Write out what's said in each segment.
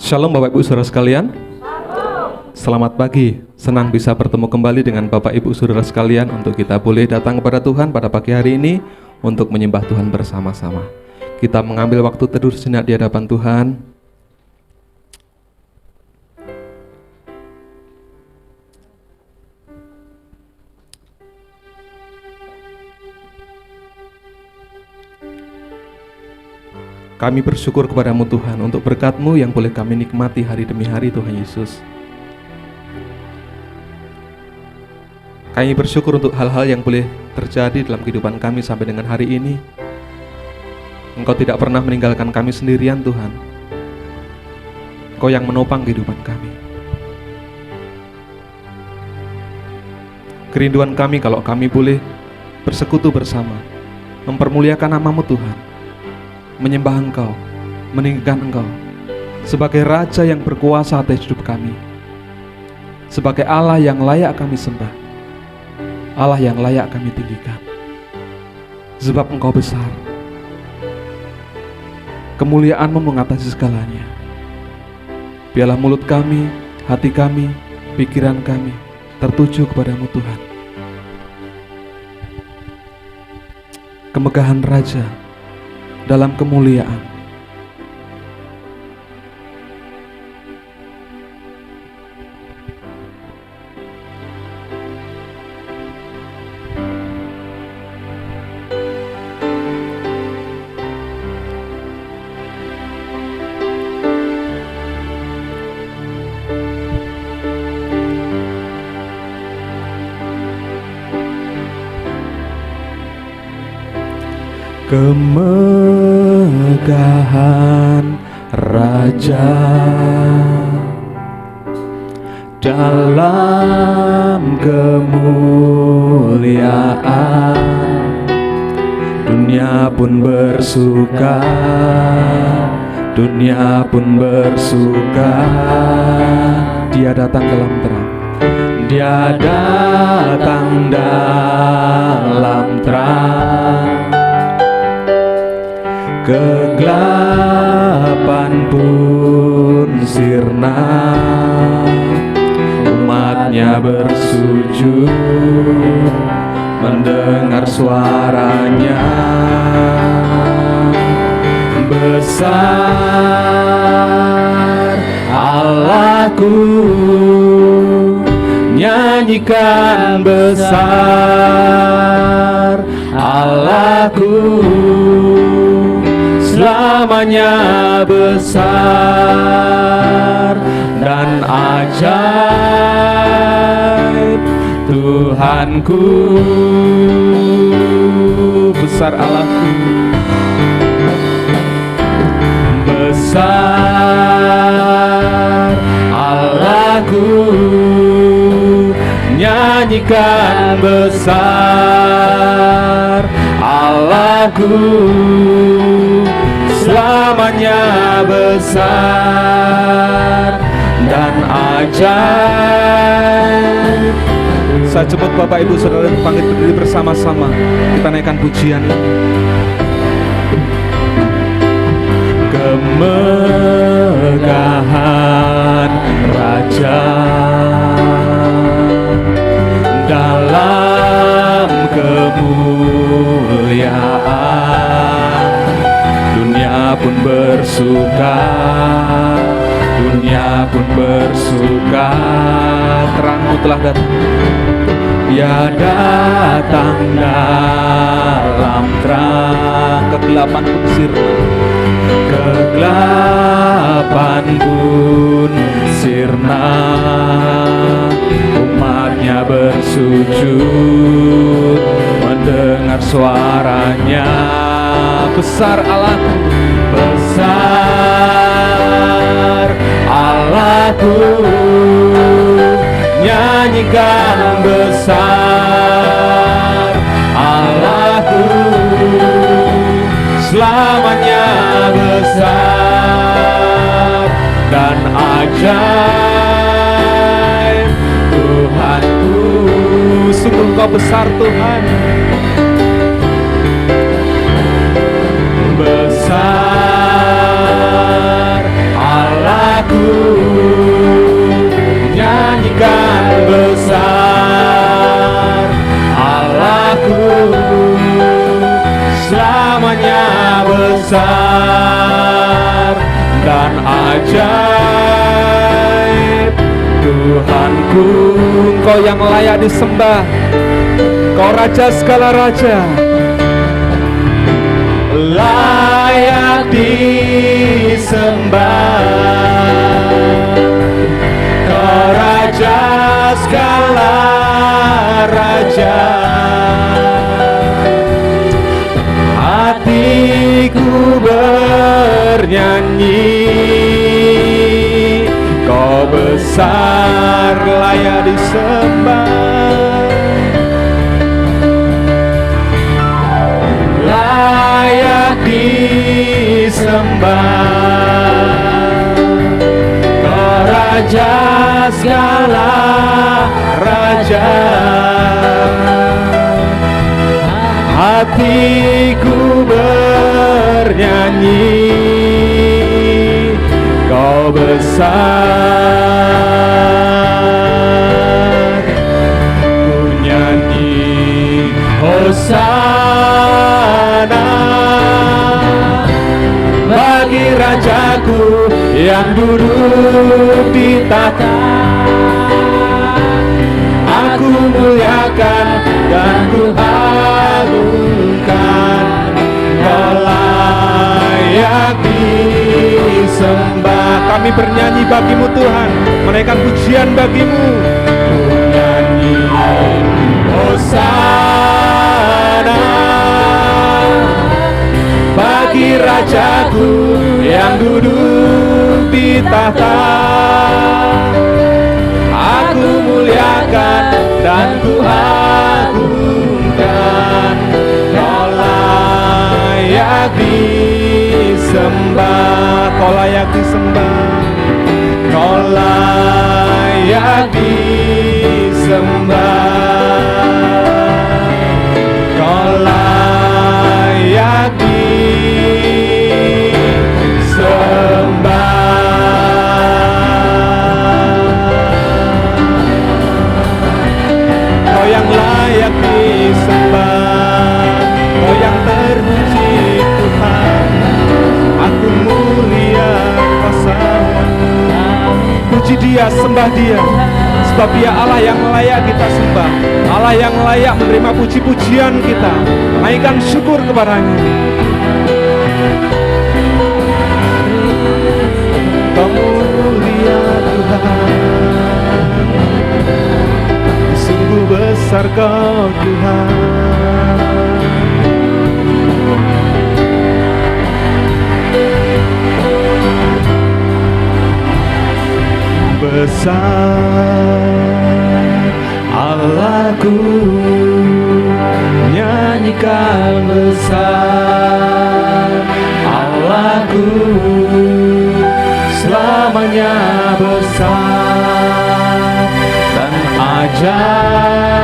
Shalom Bapak Ibu Saudara sekalian. Selamat pagi, senang bisa bertemu kembali dengan Bapak Ibu Saudara sekalian untuk kita boleh datang kepada Tuhan pada pagi hari ini untuk menyembah Tuhan bersama-sama. Kita mengambil waktu teduh sejenak di hadapan Tuhan. Kami bersyukur kepadamu Tuhan untuk berkat-Mu yang boleh kami nikmati hari demi hari Tuhan Yesus. Kami bersyukur untuk hal-hal yang boleh terjadi dalam kehidupan kami sampai dengan hari ini. Engkau tidak pernah meninggalkan kami sendirian Tuhan. Engkau yang menopang kehidupan kami. Kerinduan kami kalau kami boleh bersekutu bersama, mempermuliakan nama-Mu Tuhan, menyembah Engkau, meninggikan Engkau sebagai Raja yang berkuasa atas hidup kami, sebagai Allah yang layak kami sembah, Allah yang layak kami tinggikan. Sebab Engkau besar, kemuliaan-Mu mengatasi segalanya. Biarlah mulut kami, hati kami, pikiran kami tertuju kepadamu Tuhan. Kemegahan Raja dalam kemuliaan. Kemegahan Raja dalam kemuliaan, dunia pun bersuka, dunia pun bersuka. Dia datang dalam terang, Dia datang dalam terang. Kegelapan pun sirna, umatnya bersujud mendengar suaranya. Besar Allahku, nyanyikan besar Allahku, selamanya besar dan ajaib Tuhanku. Besar Allahku, besar Allahku, nyanyikan besar Allahku, selamanya besar dan ajaib. Saya jemput Bapak Ibu Saudara bangkit berdiri bersama-sama. Kita naikkan pujian. Kemegahan Raja dalam kemuliaan, dunia pun bersuka, dunia pun bersuka. Terang-Mu telah datang, Dia datang dalam terang. Kegelapan pun sirna, kegelapan pun sirna, umatnya bersujud mendengar suaranya. Besar Allahku, besar Allahku, nyanyikan besar Allahku, selamanya besar dan ajaib Tuhanku. Sungguh Engkau besar Tuhan, besar Allahku, besar dan ajaib. Tuhanku, Engkau yang layak disembah, Kau Raja segala raja, layak disembah. Kau Raja segala raja, hatiku bernyanyi, Kau besar layak disembah, layak disembah. Kau Raja segala raja, hatiku bernyanyi, Kau besar. Ku nyanyi Hosana bagi Rajaku yang duduk di tahta. Aku muliakan dan ku agungkan, Kau layak disembah. Kami bernyanyi bagimu Tuhan, menaikkan pujian bagimu. Ku nyanyi Hosana bagi Rajaku yang duduk di tahta. Aku muliakan dan ku agungkan, Kau layak disembah, Kau layak disembah, Kau layak disembah, Kau layak disembah. Kau yang layak disembah, Kau yang terpuji Tuhan. Aku mulia pasangan, puji Dia, sembah Dia, sebab Dia Allah yang layak kita sembah, Allah yang layak menerima puji-pujian kita. Naikkan syukur kepada-Nya. Kau mulia Tuhan, sungguh besar Kau Tuhan. Besar Allahku, nyanyikan besar Allahku, selamanya besar dan ajaib.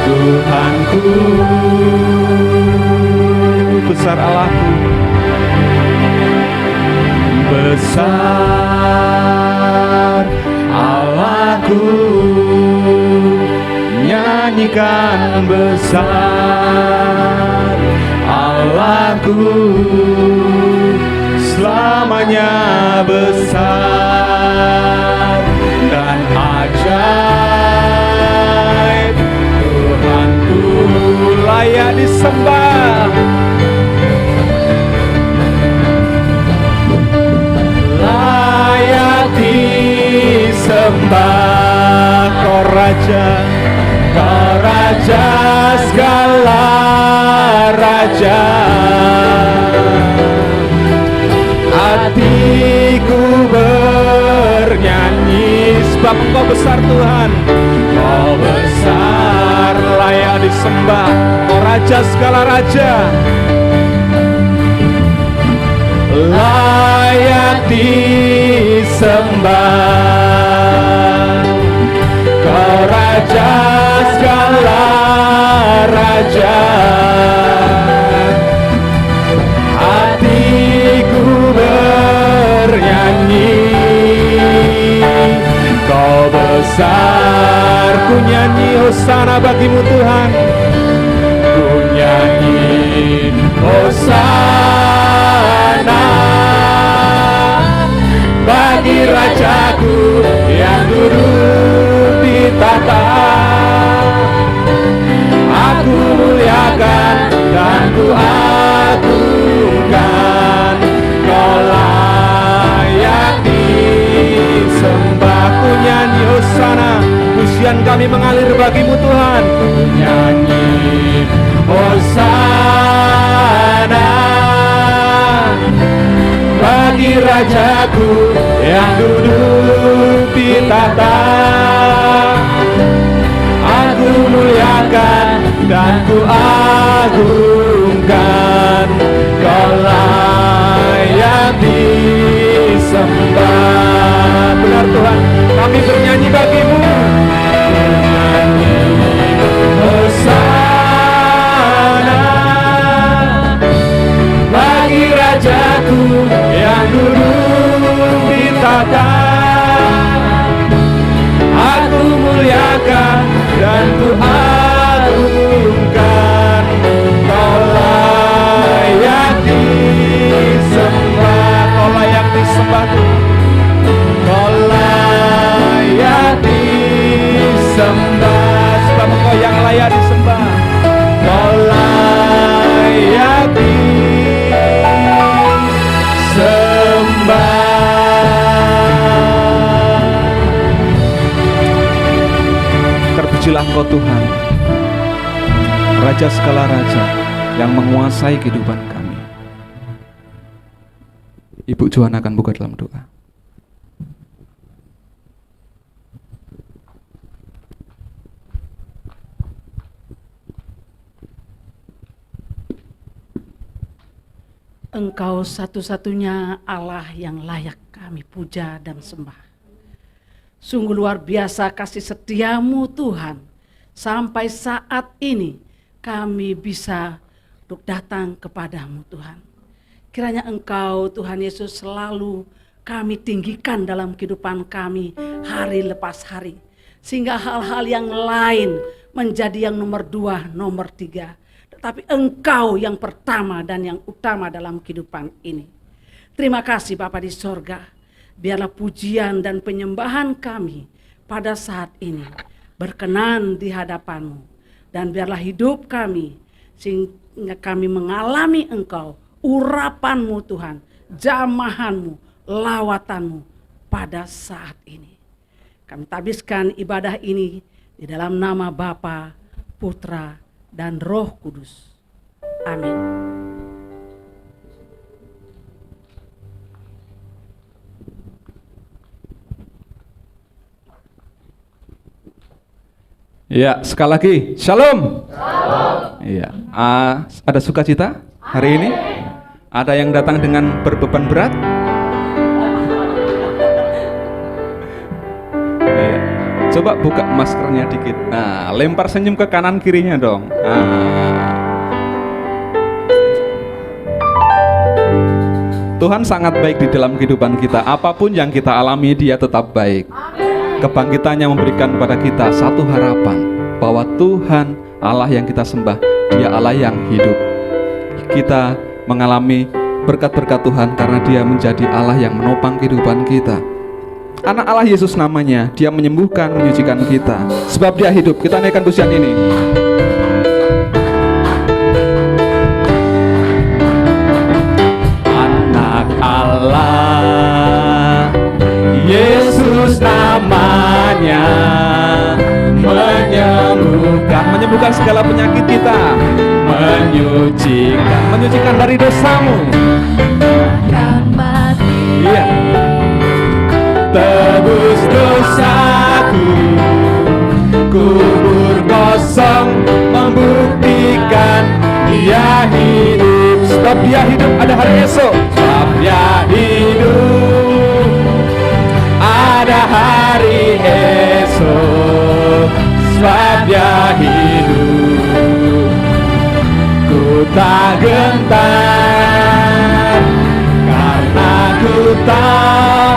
Tuhanku, besar Allahku, besar Allahku, nyanyikan besar Allahku, selamanya besar dan ajaib. Tuhanku layak disembah, layak disembah. Kau Raja, Kau Raja segala raja, hatiku bernyanyi, sebab Engkau besar Tuhan. Kau besar layak disembah, Kau Raja segala raja, layak disembah. Kau Raja segala raja, hatiku bernyanyi, Kau besar. Ku nyanyi Hosana bagimu Tuhan, ku nyanyi Hosana duduk di tahta. Aku muliakan dan ku agungkan, Kau layak disembah. Ku nyanyi hosana, pujian kami mengalir bagimu Tuhan. Ku nyanyi hosana bagi Rajaku yang duduk di tahta. Aku muliakan dan ku agungkan, Kau layak disembah. Benar Tuhan, kami bernyanyi bagimu. Bernyanyi hosana bagi Rajaku yang duduk di tahta. Aku muliakan dan ku agungkan, Kau layak disembah. Kau layak disembah, Kau layak disembah. Sebab Engkau yang layak disembah, Kau layak disembah. Terpujilah Engkau Tuhan, Raja segala raja yang menguasai kehidupan kami. Ibu Johan akan buka dalam doa. Engkau satu-satunya Allah yang layak kami puja dan sembah. Sungguh luar biasa kasih setiamu Tuhan. Sampai saat ini kami bisa untuk datang kepadamu Tuhan. Kiranya Engkau Tuhan Yesus selalu kami tinggikan dalam kehidupan kami hari lepas hari. Sehingga hal-hal yang lain menjadi yang nomor 2, nomor 3. Tetapi Engkau yang pertama dan yang utama dalam kehidupan ini. Terima kasih Bapa di sorga. Biarlah pujian dan penyembahan kami pada saat ini berkenan di hadapan-Mu. Dan biarlah hidup kami sehingga kami mengalami Engkau, urapan-Mu Tuhan, jamahan-Mu, lawatan-Mu pada saat ini. Kami tabiskan ibadah ini di dalam nama Bapa, Putra, dan Roh Kudus. Amin. Ya, sekali lagi, Shalom. Shalom. Iya, ada sukacita hari ini? Ada yang datang dengan berbeban berat? Ya. Coba buka maskernya dikit. Nah, lempar senyum ke kanan kirinya dong. Tuhan sangat baik di dalam kehidupan kita. Apapun yang kita alami, Dia tetap baik. Kebangkitannya memberikan kepada kita satu harapan, bahwa Tuhan Allah yang kita sembah, Dia Allah yang hidup. Kita mengalami berkat-berkat Tuhan karena Dia menjadi Allah yang menopang kehidupan kita. Anak Allah Yesus namanya, Dia menyembuhkan, menyucikan kita. Sebab Dia hidup. Kita naikkan pujian ini. Anak Allah Yesus namanya, menyembuhkan segala penyakit kita, menyucikan dari dosamu. Iya. Tebus dosaku, kubur kosong membuktikan Dia hidup. Sebab Dia hidup, ada hari esok. Sebab Dia hidup, ada hari esok. Sebab Dia hidup, ku tak gentar, karena ku tahu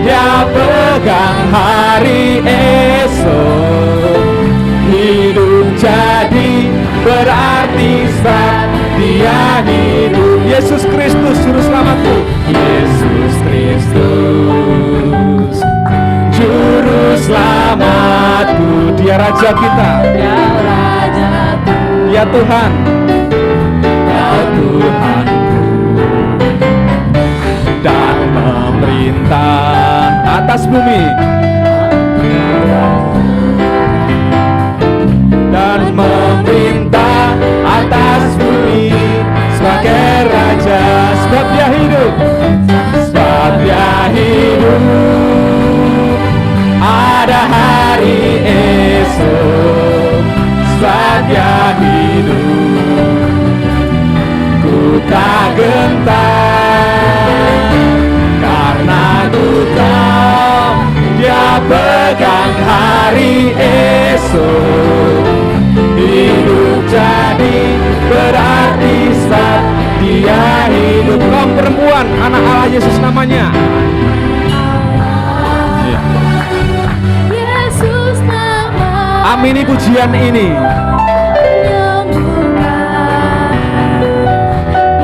Dia pegang hari esok. Hidup jadi berarti sebab Dia hidup. Yesus Kristus juru selamatku, Yesus Kristus juru selamat. Dia Raja kita, Ya Rajaku, Ya Tuhan, Ya Tuhanku, dan memerintah atas bumi dan memerintah atas bumi sebagai Raja. Sebab Dia hidup, sebab Dia hidup. Ada hari esok, sebab Dia hidup. Ku tak gentar, karena ku tahu Dia pegang hari esok. Hidup jadi berarti sebab Dia hidup. Kaum perempuan, anak Allah Yesus namanya. Yesus nama Amini pujian ini. yang bukan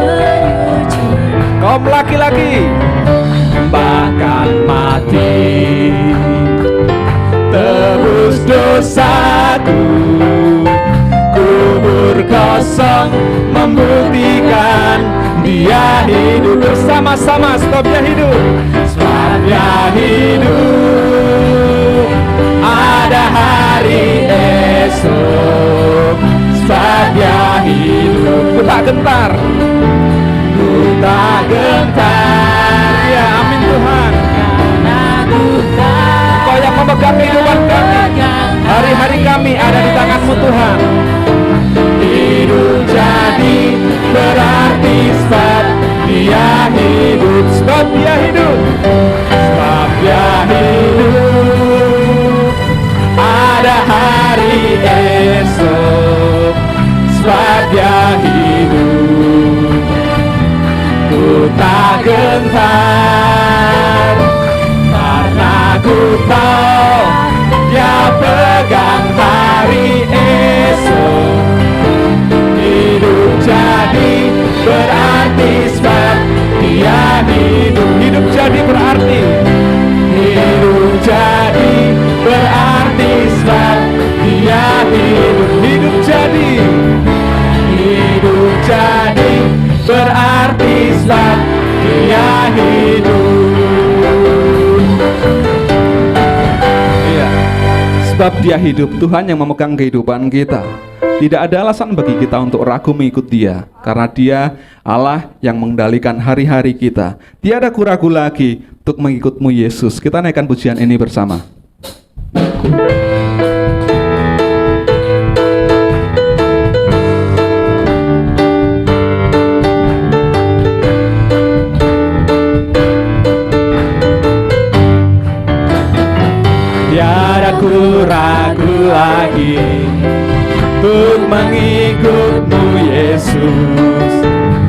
menyuci. Kaum laki-laki, bahkan mati tebus dosaku. Kubur kosong membuktikan Dia hidup. Bersama-sama, sebab Dia hidup, sebab Dia hidup. Ada hari esok, sebab Dia hidup. Ku tak gentar, ku tak gentar. Ya amin Tuhan. Engkau yang memegang kehidupan kami. Hari-hari kami ada di tangan-Mu Tuhan. Hidup jadi berarti sebab Dia hidup. Sebab Dia hidup, sebab Dia hidup. Ada hari esok, sebab Dia hidup. Ku tak gentar, karena ku tahu Dia pegang hari esok. Hidup jadi berarti sebab Dia hidup. Hidup jadi berarti, hidup jadi berarti sebab Dia hidup. Hidup jadi, hidup jadi berarti sebab Dia hidup. Iya, sebab Dia hidup. Tuhan yang memegang kehidupan kita. Tidak ada alasan bagi kita untuk ragu mengikut Dia, karena Dia Allah yang mengendalikan hari-hari kita. Tiada ku ragu lagi untuk mengikut-Mu Yesus. Kita naikkan pujian ini bersama. Tiada ku ragu lagi untuk mengikut-Mu Yesus.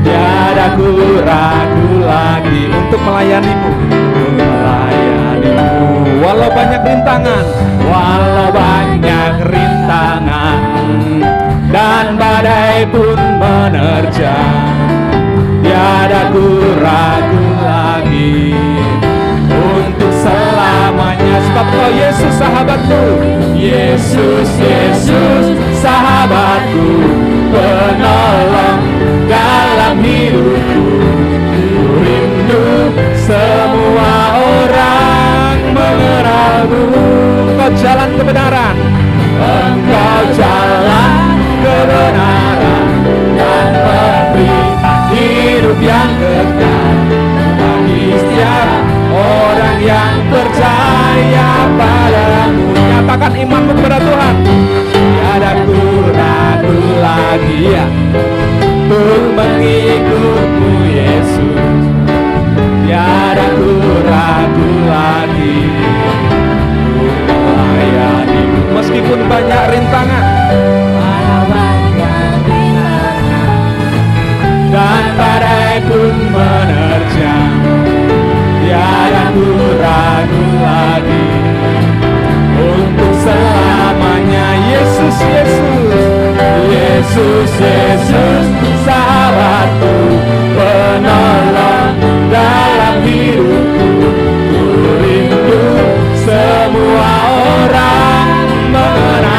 Tiada ku ragu lagi untuk melayani-Mu, untuk melayani-Mu. Walau banyak rintangan, walau banyak rintangan dan badai pun menerjang, tiada ku ragu lagi untuk selamanya. Sebab Kau Yesus sahabatku, Yesus, Yesus sahabatku, penolong dalam hidupku. Ku rindu semua orang mengenalmu. Engkau jalan kebenaran, Engkau jalan kebenaran dan memberi hidup yang kekal bagi setiap orang yang percaya padamu. Nyatakan imanmu kepada Tuhan. Tiada ku ragu lagi ya untuk mengikut-Mu Yesus. Tiada ku ragu lagi untuk melayani-Mu. Meskipun banyak rintangan dan badai pun menerjang, tiada ku ragu lagi untuk selamanya. Yesus, Yesus, Yesus, Yesus sahabatku, penolong dalam hidupku. Ku rindu semua orang mengenal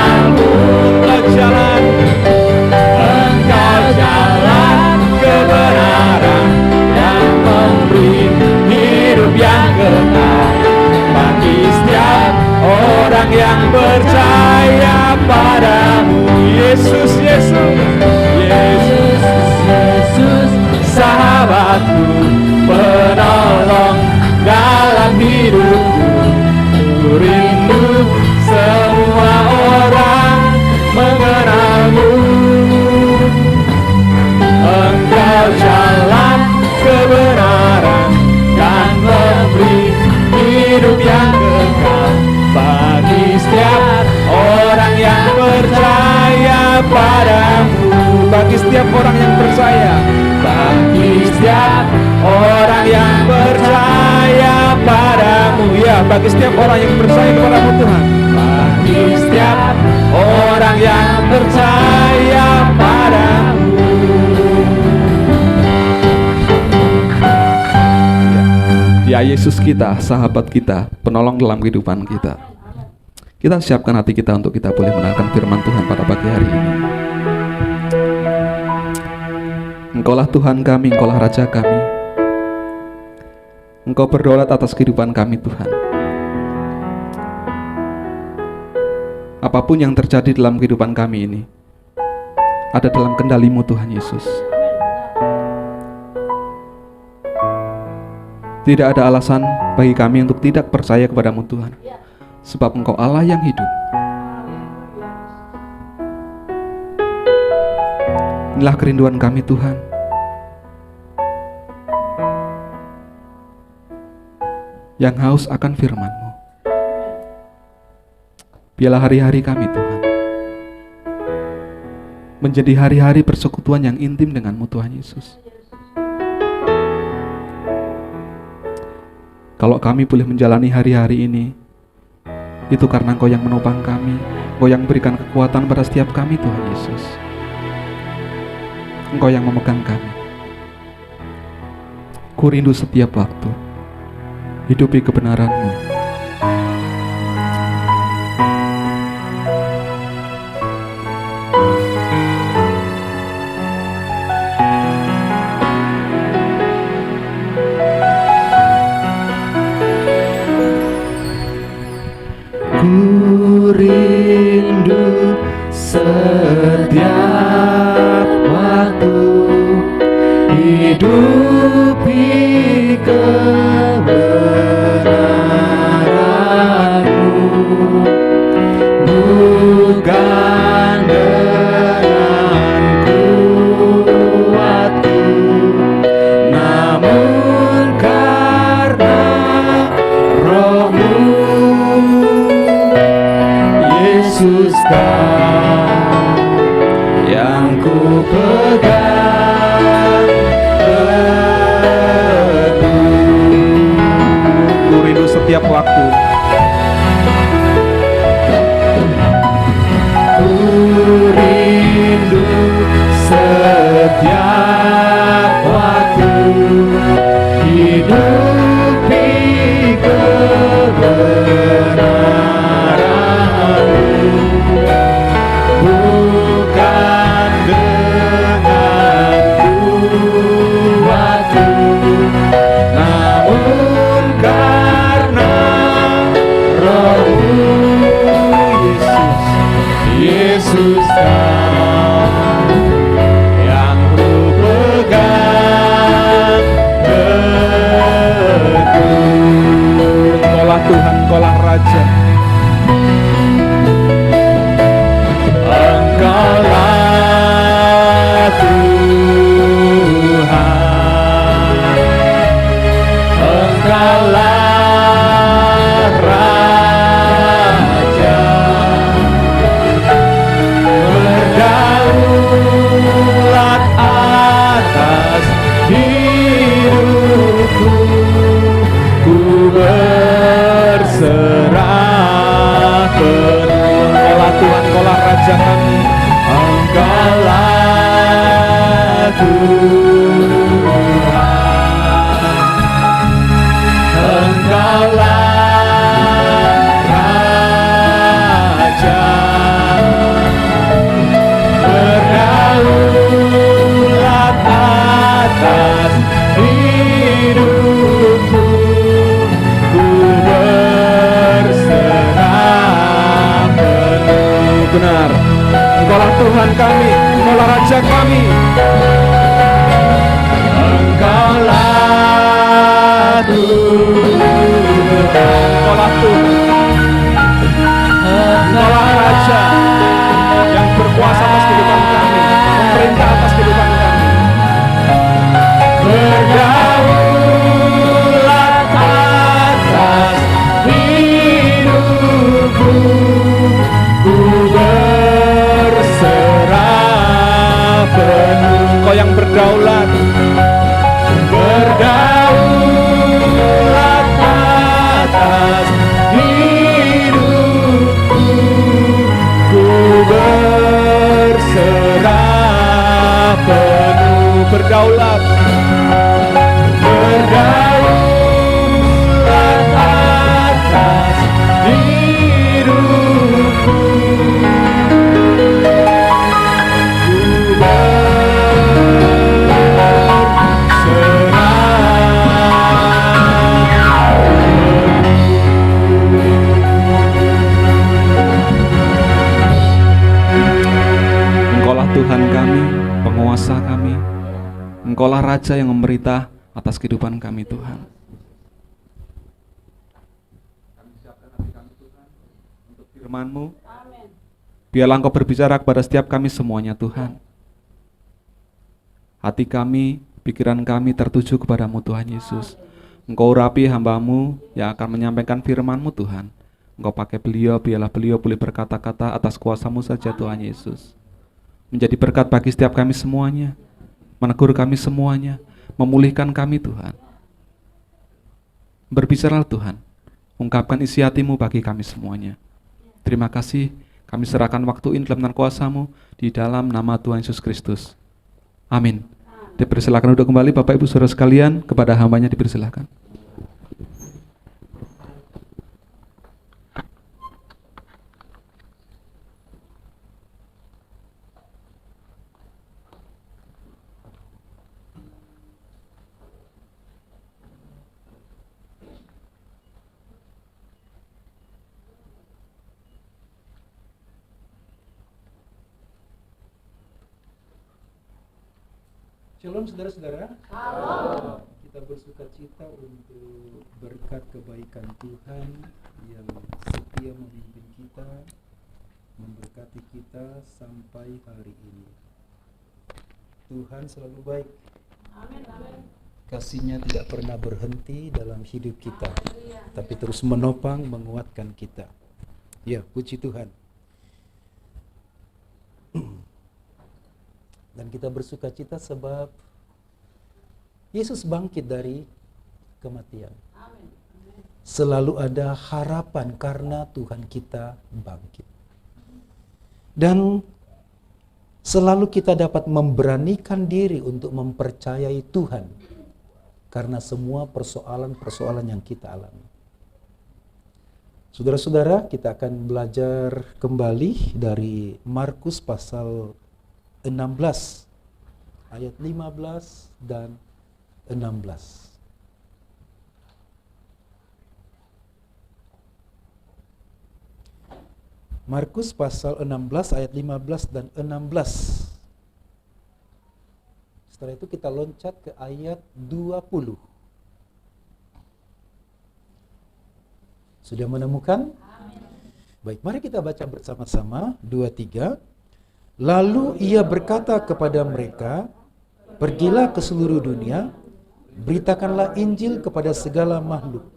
Yesus, Yesus, Yesus, Yesus, sahabatku, penolong dalam hidupku. Ku rindu semua orang mengenalmu. Engkau jalan kebenaran dan memberi hidup yang kekal bagi setiap orang yang percaya padamu. Bagi setiap orang yang percaya, bagi setiap orang yang percaya padamu. Ya, bagi setiap orang yang percaya kepadamu Tuhan. Bagi setiap orang yang percaya padamu. Dia Yesus kita, sahabat kita, penolong dalam kehidupan kita. Kita siapkan hati kita untuk kita boleh mendengarkan firman Tuhan pada pagi hari ini. Engkaulah Tuhan kami, Engkaulah Raja kami. Engkau berdaulat atas kehidupan kami Tuhan. Apapun yang terjadi dalam kehidupan kami ini ada dalam kendali-Mu Tuhan Yesus. Tidak ada alasan bagi kami untuk tidak percaya kepadamu Tuhan, sebab Engkau Allah yang hidup. Inilah kerinduan kami Tuhan. Yang haus akan firman-Mu. Biarlah hari-hari kami Tuhan menjadi hari-hari persekutuan yang intim dengan-Mu Tuhan Yesus. Kalau kami boleh menjalani hari-hari ini, itu karena Engkau yang menopang kami, Engkau yang berikan kekuatan pada setiap kami Tuhan Yesus. Engkau yang memegang kami. Ku rindu setiap waktu hidupi kebenaran-Mu. Ku rindu setiap waktu hidupi kebenaran-Mu, bukan dengan kuatku, namun karena Roh-Mu. Yesus Kau yang ku pegang teguh. Ku rindu setiap waktu. Ku rindu setiap waktu hidupi kebenaran-Mu, bukan dengan kuatku, namun karena Roh-Mu. Yesus, Yesus Kau yang ku pegang teguh. Engkaulah Tuhan, Engkaulah Raja. Engkaulah Tuhan, Engkaulah Raja, berdaulat atas hidupku. Ku berserah penuh. Engkaulah Tuhan, Engkaulah Raja kami. Engkaulah Tuhan, Engkaulah Raja, berdaulat atas hidupku. Ku berserah penuh. Benar, Engkau Engkaulah Tuhan kami, Engkaulah Raja kami. Engkaulah Tuhan, Engkaulah Tuhan, Engkaulah Raja yang berkuasa atas kehidupan kami, memerintah atas kehidupan kami. berdaulat atas hidupku, ku berserah penuh. Engkau yang berdaulat, Berdaulat atas hidupku, ku berserah penuh. berdaulat, Berdaulat atas hidupku, ku Engkaulah Tuhan kami, penguasa kami. Engkaulah Raja yang memerintah atas kehidupan kami, Tuhan. Kami siapkan hati kami, Tuhan, untuk firman-Mu. Biarlah Engkau berbicara kepada setiap kami semuanya, Tuhan. Hati kami, pikiran kami tertuju kepadamu, Tuhan Yesus. Engkau urapi hamba-Mu yang akan menyampaikan firman-Mu, Tuhan. Engkau pakai beliau, biarlah beliau boleh berkata-kata atas kuasa-Mu saja, Tuhan Yesus. Menjadi berkat bagi setiap kami semuanya, menegur kami semuanya, memulihkan kami, Tuhan. Berbicaralah, Tuhan, ungkapkan isi hati-Mu bagi kami semuanya. Terima kasih, kami serahkan waktu ini dalam tangan kuasa-Mu, di dalam nama Tuhan Yesus Kristus. Amin. Dipersilakan untuk kembali Bapak Ibu Saudara sekalian, kepada hambanya dipersilakan. Shalom saudara-saudara. Kita bersuka cita untuk berkat kebaikan Tuhan yang setia memimpin kita, memberkati kita sampai hari ini. Tuhan selalu baik. Kasih-Nya tidak pernah berhenti dalam hidup kita, tapi terus menopang, menguatkan kita. Ya, puji Tuhan. Dan kita bersuka cita sebab Yesus bangkit dari kematian. Selalu ada harapan karena Tuhan kita bangkit. Dan selalu kita dapat memberanikan diri untuk mempercayai Tuhan karena semua persoalan-persoalan yang kita alami. Saudara-saudara, kita akan belajar kembali dari Markus pasal 16 ayat 15 dan 16. Markus pasal 16 ayat 15 dan 16. Setelah itu kita loncat ke ayat 20. Sudah menemukan? Baik, mari kita baca bersama-sama. 2, 3. Lalu ia berkata kepada mereka, pergilah ke seluruh dunia, beritakanlah Injil kepada segala makhluk.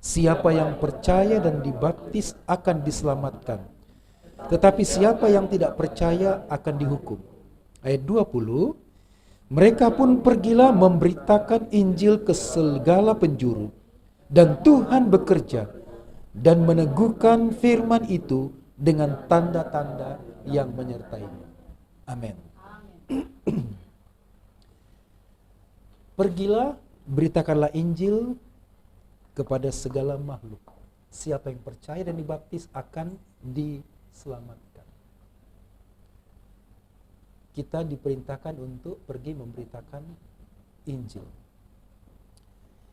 Siapa yang percaya dan dibaptis akan diselamatkan, tetapi siapa yang tidak percaya akan dihukum. Ayat 20, mereka pun pergilah memberitakan Injil ke segala penjuru, dan Tuhan bekerja dan meneguhkan firman itu dengan tanda-tanda yang menyertainya. Amin. Pergilah, beritakanlah Injil kepada segala makhluk. Siapa yang percaya dan dibaptis akan diselamatkan. Kita diperintahkan untuk pergi memberitakan Injil.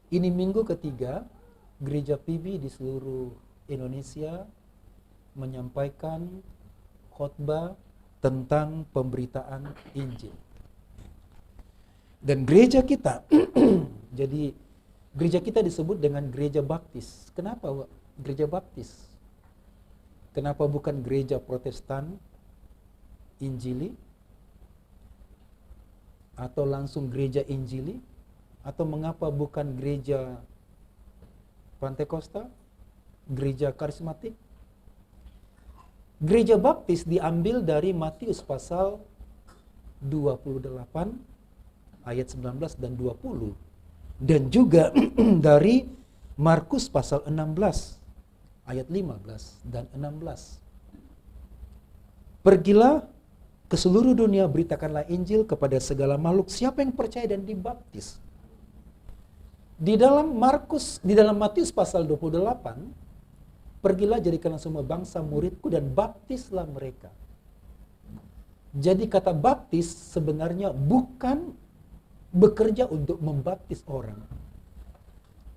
Ini minggu ketiga gereja PIBI di seluruh Indonesia menyampaikan khotbah tentang pemberitaan Injil. Dan gereja kita, jadi gereja kita disebut dengan gereja baptis. Kenapa gereja baptis? Kenapa bukan gereja Protestan Injili? Atau langsung gereja Injili? Atau mengapa bukan gereja Pantekosta? Gereja karismatik? Gereja baptis diambil dari Matius pasal 28 ayat 19 dan 20. Dan juga dari Markus pasal 16 ayat 15 dan 16. Pergilah ke seluruh dunia, beritakanlah Injil kepada segala makhluk. Siapa yang percaya dan dibaptis? Di dalam Matius pasal 28, pergilah jadikanlah semua bangsa muridku dan baptislah mereka. Jadi kata baptis sebenarnya bukan bekerja untuk membaptis orang.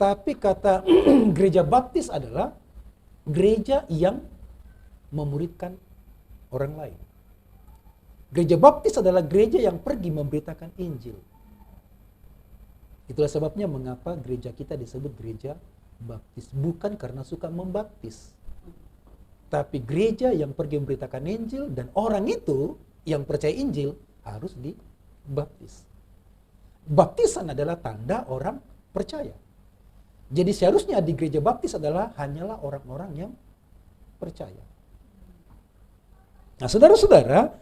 Tapi kata gereja baptis adalah gereja yang memuridkan orang lain. Gereja baptis adalah gereja yang pergi memberitakan Injil. Itulah sebabnya mengapa gereja kita disebut gereja baptis. Bukan karena suka membaptis. Tapi gereja yang pergi memberitakan Injil dan orang itu yang percaya Injil harus dibaptis. Baptisan adalah tanda orang percaya. Jadi seharusnya di gereja baptis adalah hanyalah orang-orang yang percaya. Nah, saudara-saudara,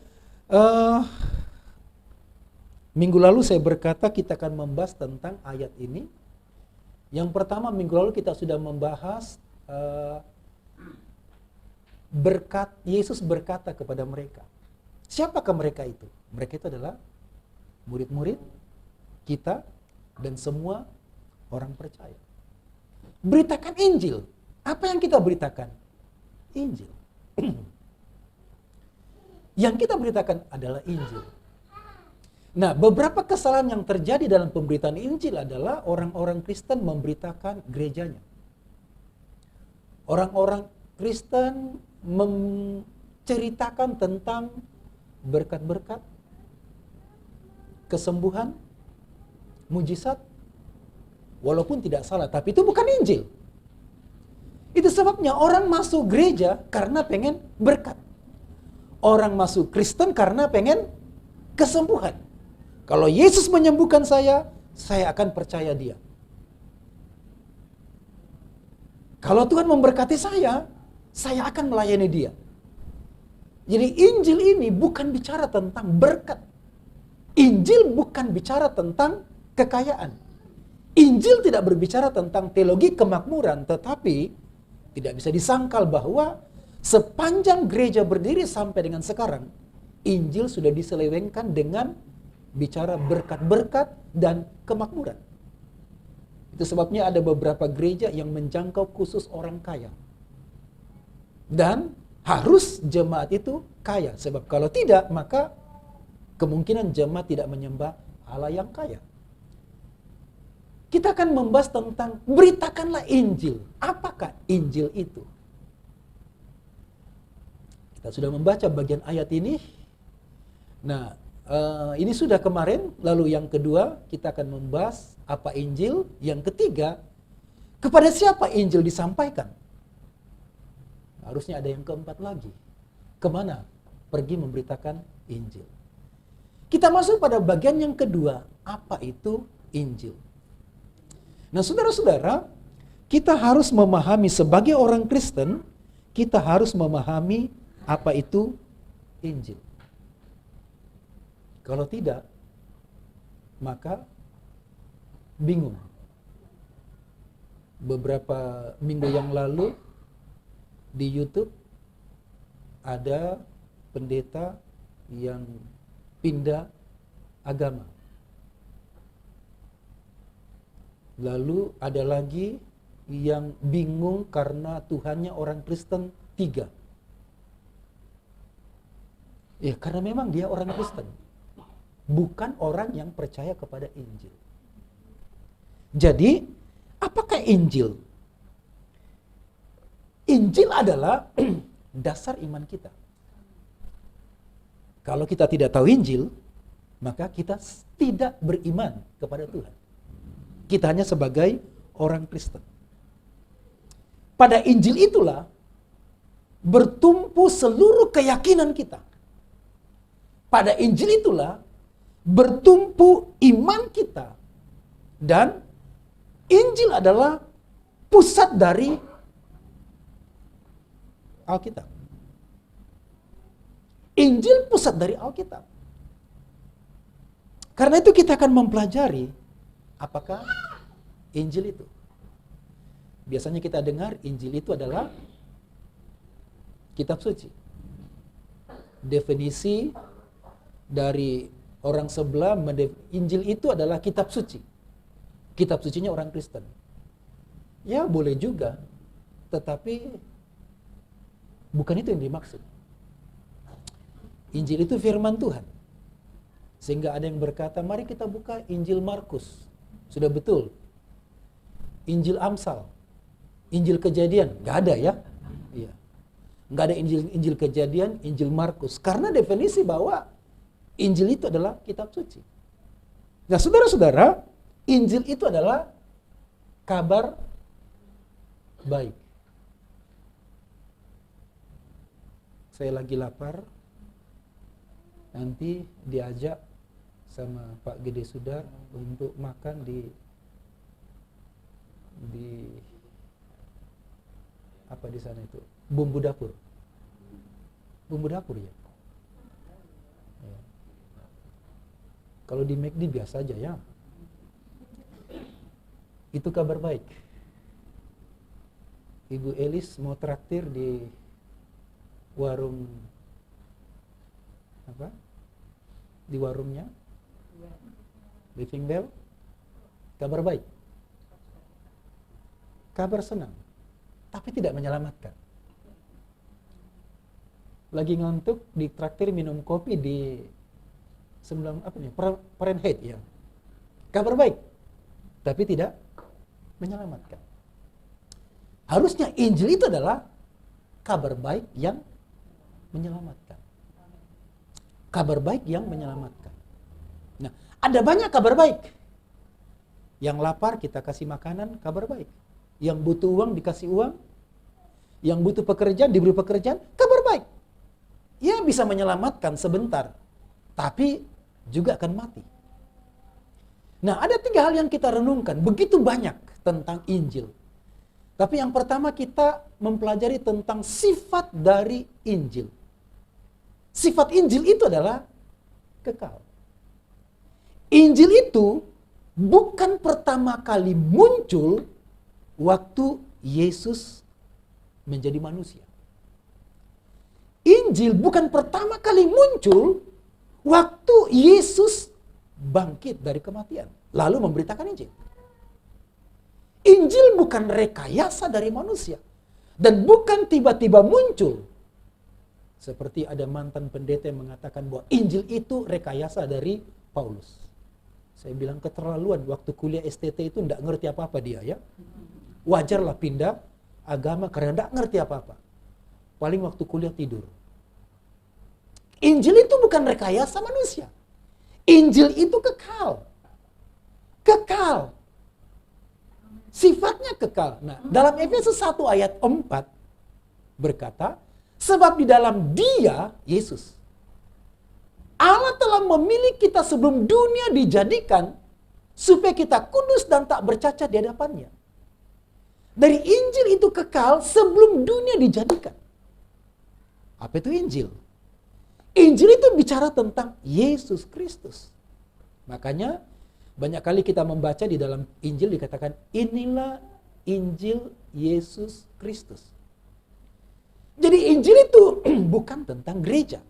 minggu lalu saya berkata kita akan membahas tentang ayat ini. Yang pertama, minggu lalu kita sudah membahas Yesus berkata kepada mereka. Siapakah mereka itu? Mereka itu adalah murid-murid kita dan semua orang percaya. Beritakan Injil. Apa yang kita beritakan? Injil. Yang kita beritakan adalah Injil. Nah, beberapa kesalahan yang terjadi dalam pemberitaan Injil adalah orang-orang Kristen memberitakan gerejanya. Orang-orang Kristen menceritakan tentang berkat-berkat, kesembuhan, mujizat, walaupun tidak salah, tapi itu bukan Injil. Itu sebabnya orang masuk gereja karena pengen berkat. Orang masuk Kristen karena pengen kesembuhan. Kalau Yesus menyembuhkan saya akan percaya dia. Kalau Tuhan memberkati saya akan melayani dia. Jadi Injil ini bukan bicara tentang berkat. Injil bukan bicara tentang kekayaan. Injil tidak berbicara tentang teologi kemakmuran, tetapi tidak bisa disangkal bahwa sepanjang gereja berdiri sampai dengan sekarang, Injil sudah diselewengkan dengan bicara berkat-berkat dan kemakmuran. Itu sebabnya ada beberapa gereja yang menjangkau khusus orang kaya. Dan harus jemaat itu kaya, sebab kalau tidak maka kemungkinan jemaat tidak menyembah Allah yang kaya. Kita akan membahas tentang beritakanlah Injil. Apakah Injil itu? Kita sudah membaca bagian ayat ini. Nah, ini sudah kemarin. Lalu yang kedua, kita akan membahas apa Injil. Yang ketiga, kepada siapa Injil disampaikan? Harusnya ada yang keempat lagi. Kemana? Pergi memberitakan Injil. Kita masuk pada bagian yang kedua. Apa itu Injil? Nah, saudara-saudara, kita harus memahami sebagai orang Kristen, kita harus memahami apa itu Injil. Kalau tidak, maka bingung. Beberapa minggu yang lalu di YouTube ada pendeta yang pindah agama. Lalu ada lagi yang bingung karena Tuhannya orang Kristen 3. Ya, karena memang dia orang Kristen. Bukan orang yang percaya kepada Injil. Jadi, apakah Injil? Injil adalah dasar iman kita. Kalau kita tidak tahu Injil, maka kita tidak beriman kepada Tuhan. Kita hanya sebagai orang Kristen. Pada Injil itulah bertumpu seluruh keyakinan kita. Pada Injil itulah bertumpu iman kita. Dan Injil adalah pusat dari Alkitab. Injil pusat dari Alkitab. Karena itu kita akan mempelajari apakah Injil itu. Biasanya kita dengar Injil itu adalah kitab suci. Definisi dari orang sebelah, Injil itu adalah kitab suci. Kitab sucinya orang Kristen. Ya boleh juga, tetapi bukan itu yang dimaksud. Injil itu firman Tuhan. Sehingga ada yang berkata, mari kita buka Injil Markus. Sudah betul. Injil Amsal, Injil Kejadian, nggak ada ya? Iya. Nggak ada Injil Kejadian, Injil Markus. Karena definisi bahwa Injil itu adalah kitab suci. Nah saudara-saudara, Injil itu adalah kabar baik. Saya lagi lapar, nanti diajak sama Pak Gede Sudar untuk makan di apa di sana itu, bumbu dapur ya. Ya. Kalau di McD biasa aja ya. Itu kabar baik. Ibu Elis mau traktir di warung apa? Di warungnya Living Bell. Kabar baik. Kabar senang, tapi tidak menyelamatkan. Lagi ngantuk, ditraktir minum kopi di 9 apa nih? Fahrenheit ya. Kabar baik, tapi tidak menyelamatkan. Harusnya Injil itu adalah kabar baik yang menyelamatkan. Kabar baik yang menyelamatkan. Nah, ada banyak kabar baik. Yang lapar kita kasih makanan, kabar baik. Yang butuh uang dikasih uang. Yang butuh pekerjaan diberi pekerjaan, kabar baik. Ya bisa menyelamatkan sebentar, tapi juga akan mati. Nah, ada 3 hal yang kita renungkan, begitu banyak tentang Injil. Tapi yang pertama kita mempelajari tentang sifat dari Injil. Sifat Injil itu adalah kekal. Injil itu bukan pertama kali muncul waktu Yesus menjadi manusia. Injil bukan pertama kali muncul waktu Yesus bangkit dari kematian, lalu memberitakan Injil. Injil bukan rekayasa dari manusia, dan bukan tiba-tiba muncul. Seperti ada mantan pendeta yang mengatakan bahwa Injil itu rekayasa dari Paulus. Saya bilang keterlaluan, waktu kuliah STT itu tidak ngerti apa-apa dia ya. Wajarlah pindah agama karena tidak ngerti apa-apa. Paling waktu kuliah tidur. Injil itu bukan rekayasa manusia. Injil itu kekal. Kekal. Sifatnya kekal. Nah, dalam Efesus 1 ayat 4 berkata, sebab di dalam Dia, Yesus, Allah telah memilih kita sebelum dunia dijadikan supaya kita kudus dan tak bercacat di hadapannya. Dari Injil itu kekal sebelum dunia dijadikan. Apa itu Injil? Injil itu bicara tentang Yesus Kristus. Makanya banyak kali kita membaca di dalam Injil dikatakan inilah Injil Yesus Kristus. Jadi Injil itu bukan tentang gereja.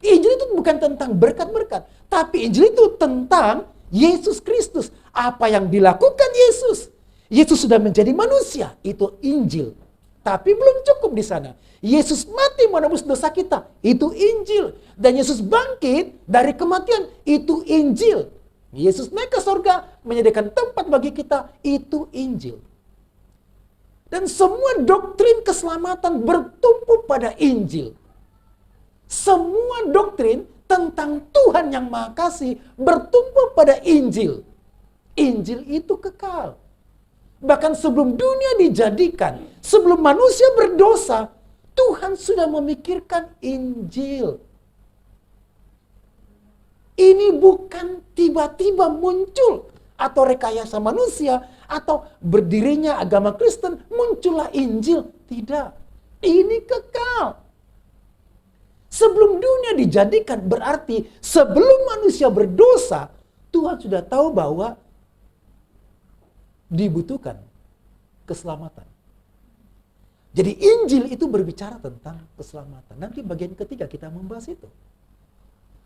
Injil itu bukan tentang berkat-berkat. Tapi Injil itu tentang Yesus Kristus. Apa yang dilakukan Yesus. Yesus sudah menjadi manusia. Itu Injil. Tapi belum cukup di sana. Yesus mati menebus dosa kita. Itu Injil. Dan Yesus bangkit dari kematian. Itu Injil. Yesus naik ke surga, menyediakan tempat bagi kita. Itu Injil. Dan semua doktrin keselamatan bertumpu pada Injil. Semua doktrin tentang Tuhan yang Maha Kasih bertumbuh pada Injil. Injil itu kekal. Bahkan sebelum dunia dijadikan, sebelum manusia berdosa, Tuhan sudah memikirkan Injil. Ini bukan tiba-tiba muncul atau rekayasa manusia atau berdirinya agama Kristen muncullah Injil. Tidak. Ini kekal. Sebelum dunia dijadikan berarti sebelum manusia berdosa, Tuhan sudah tahu bahwa dibutuhkan keselamatan. Jadi Injil itu berbicara tentang keselamatan. Nanti bagian ketiga kita membahas itu.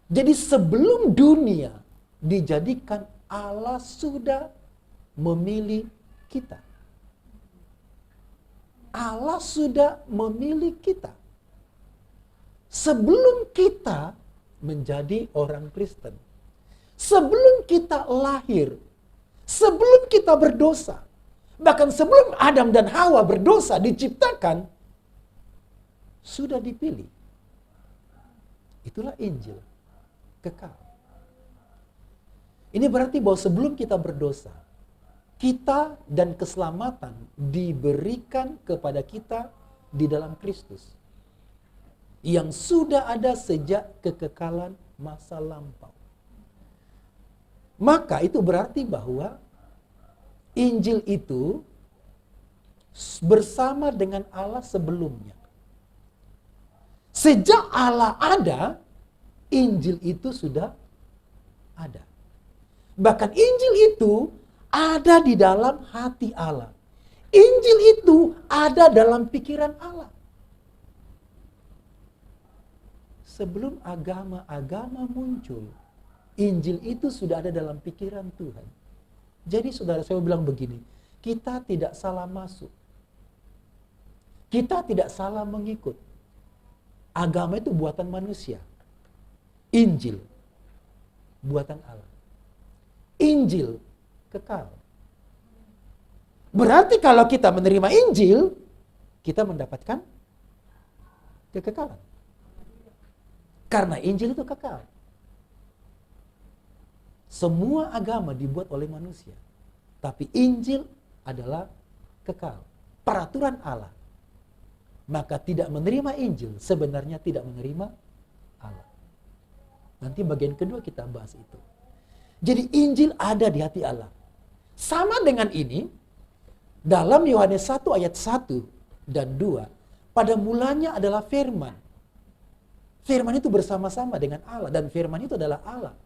Jadi sebelum dunia dijadikan, Allah sudah memilih kita. Allah sudah memilih kita. Sebelum kita menjadi orang Kristen. Sebelum kita lahir. Sebelum kita berdosa. Bahkan sebelum Adam dan Hawa berdosa diciptakan. Sudah dipilih. Itulah Injil. Kekal. Ini berarti bahwa sebelum kita berdosa, kita dan keselamatan diberikan kepada kita di dalam Kristus. Yang sudah ada sejak kekekalan masa lampau. Maka itu berarti bahwa Injil itu bersama dengan Allah sebelumnya. Sejak Allah ada, Injil itu sudah ada. Bahkan Injil itu ada di dalam hati Allah. Injil itu ada dalam pikiran Allah. Sebelum agama-agama muncul, Injil itu sudah ada dalam pikiran Tuhan. Jadi saudara, saya bilang begini, kita tidak salah masuk. Kita tidak salah mengikut. Agama itu buatan manusia. Injil, buatan Allah. Injil, kekal. Berarti kalau kita menerima Injil, kita mendapatkan kekekalan. Karena Injil itu kekal. Semua agama dibuat oleh manusia. Tapi Injil adalah kekal. Peraturan Allah. Maka tidak menerima Injil sebenarnya tidak menerima Allah. Nanti bagian kedua kita bahas itu. Jadi Injil ada di hati Allah. Sama dengan ini, dalam Yohanes 1 ayat 1 dan 2, pada mulanya adalah firman. Firman itu bersama-sama dengan Allah dan firman itu adalah Allah.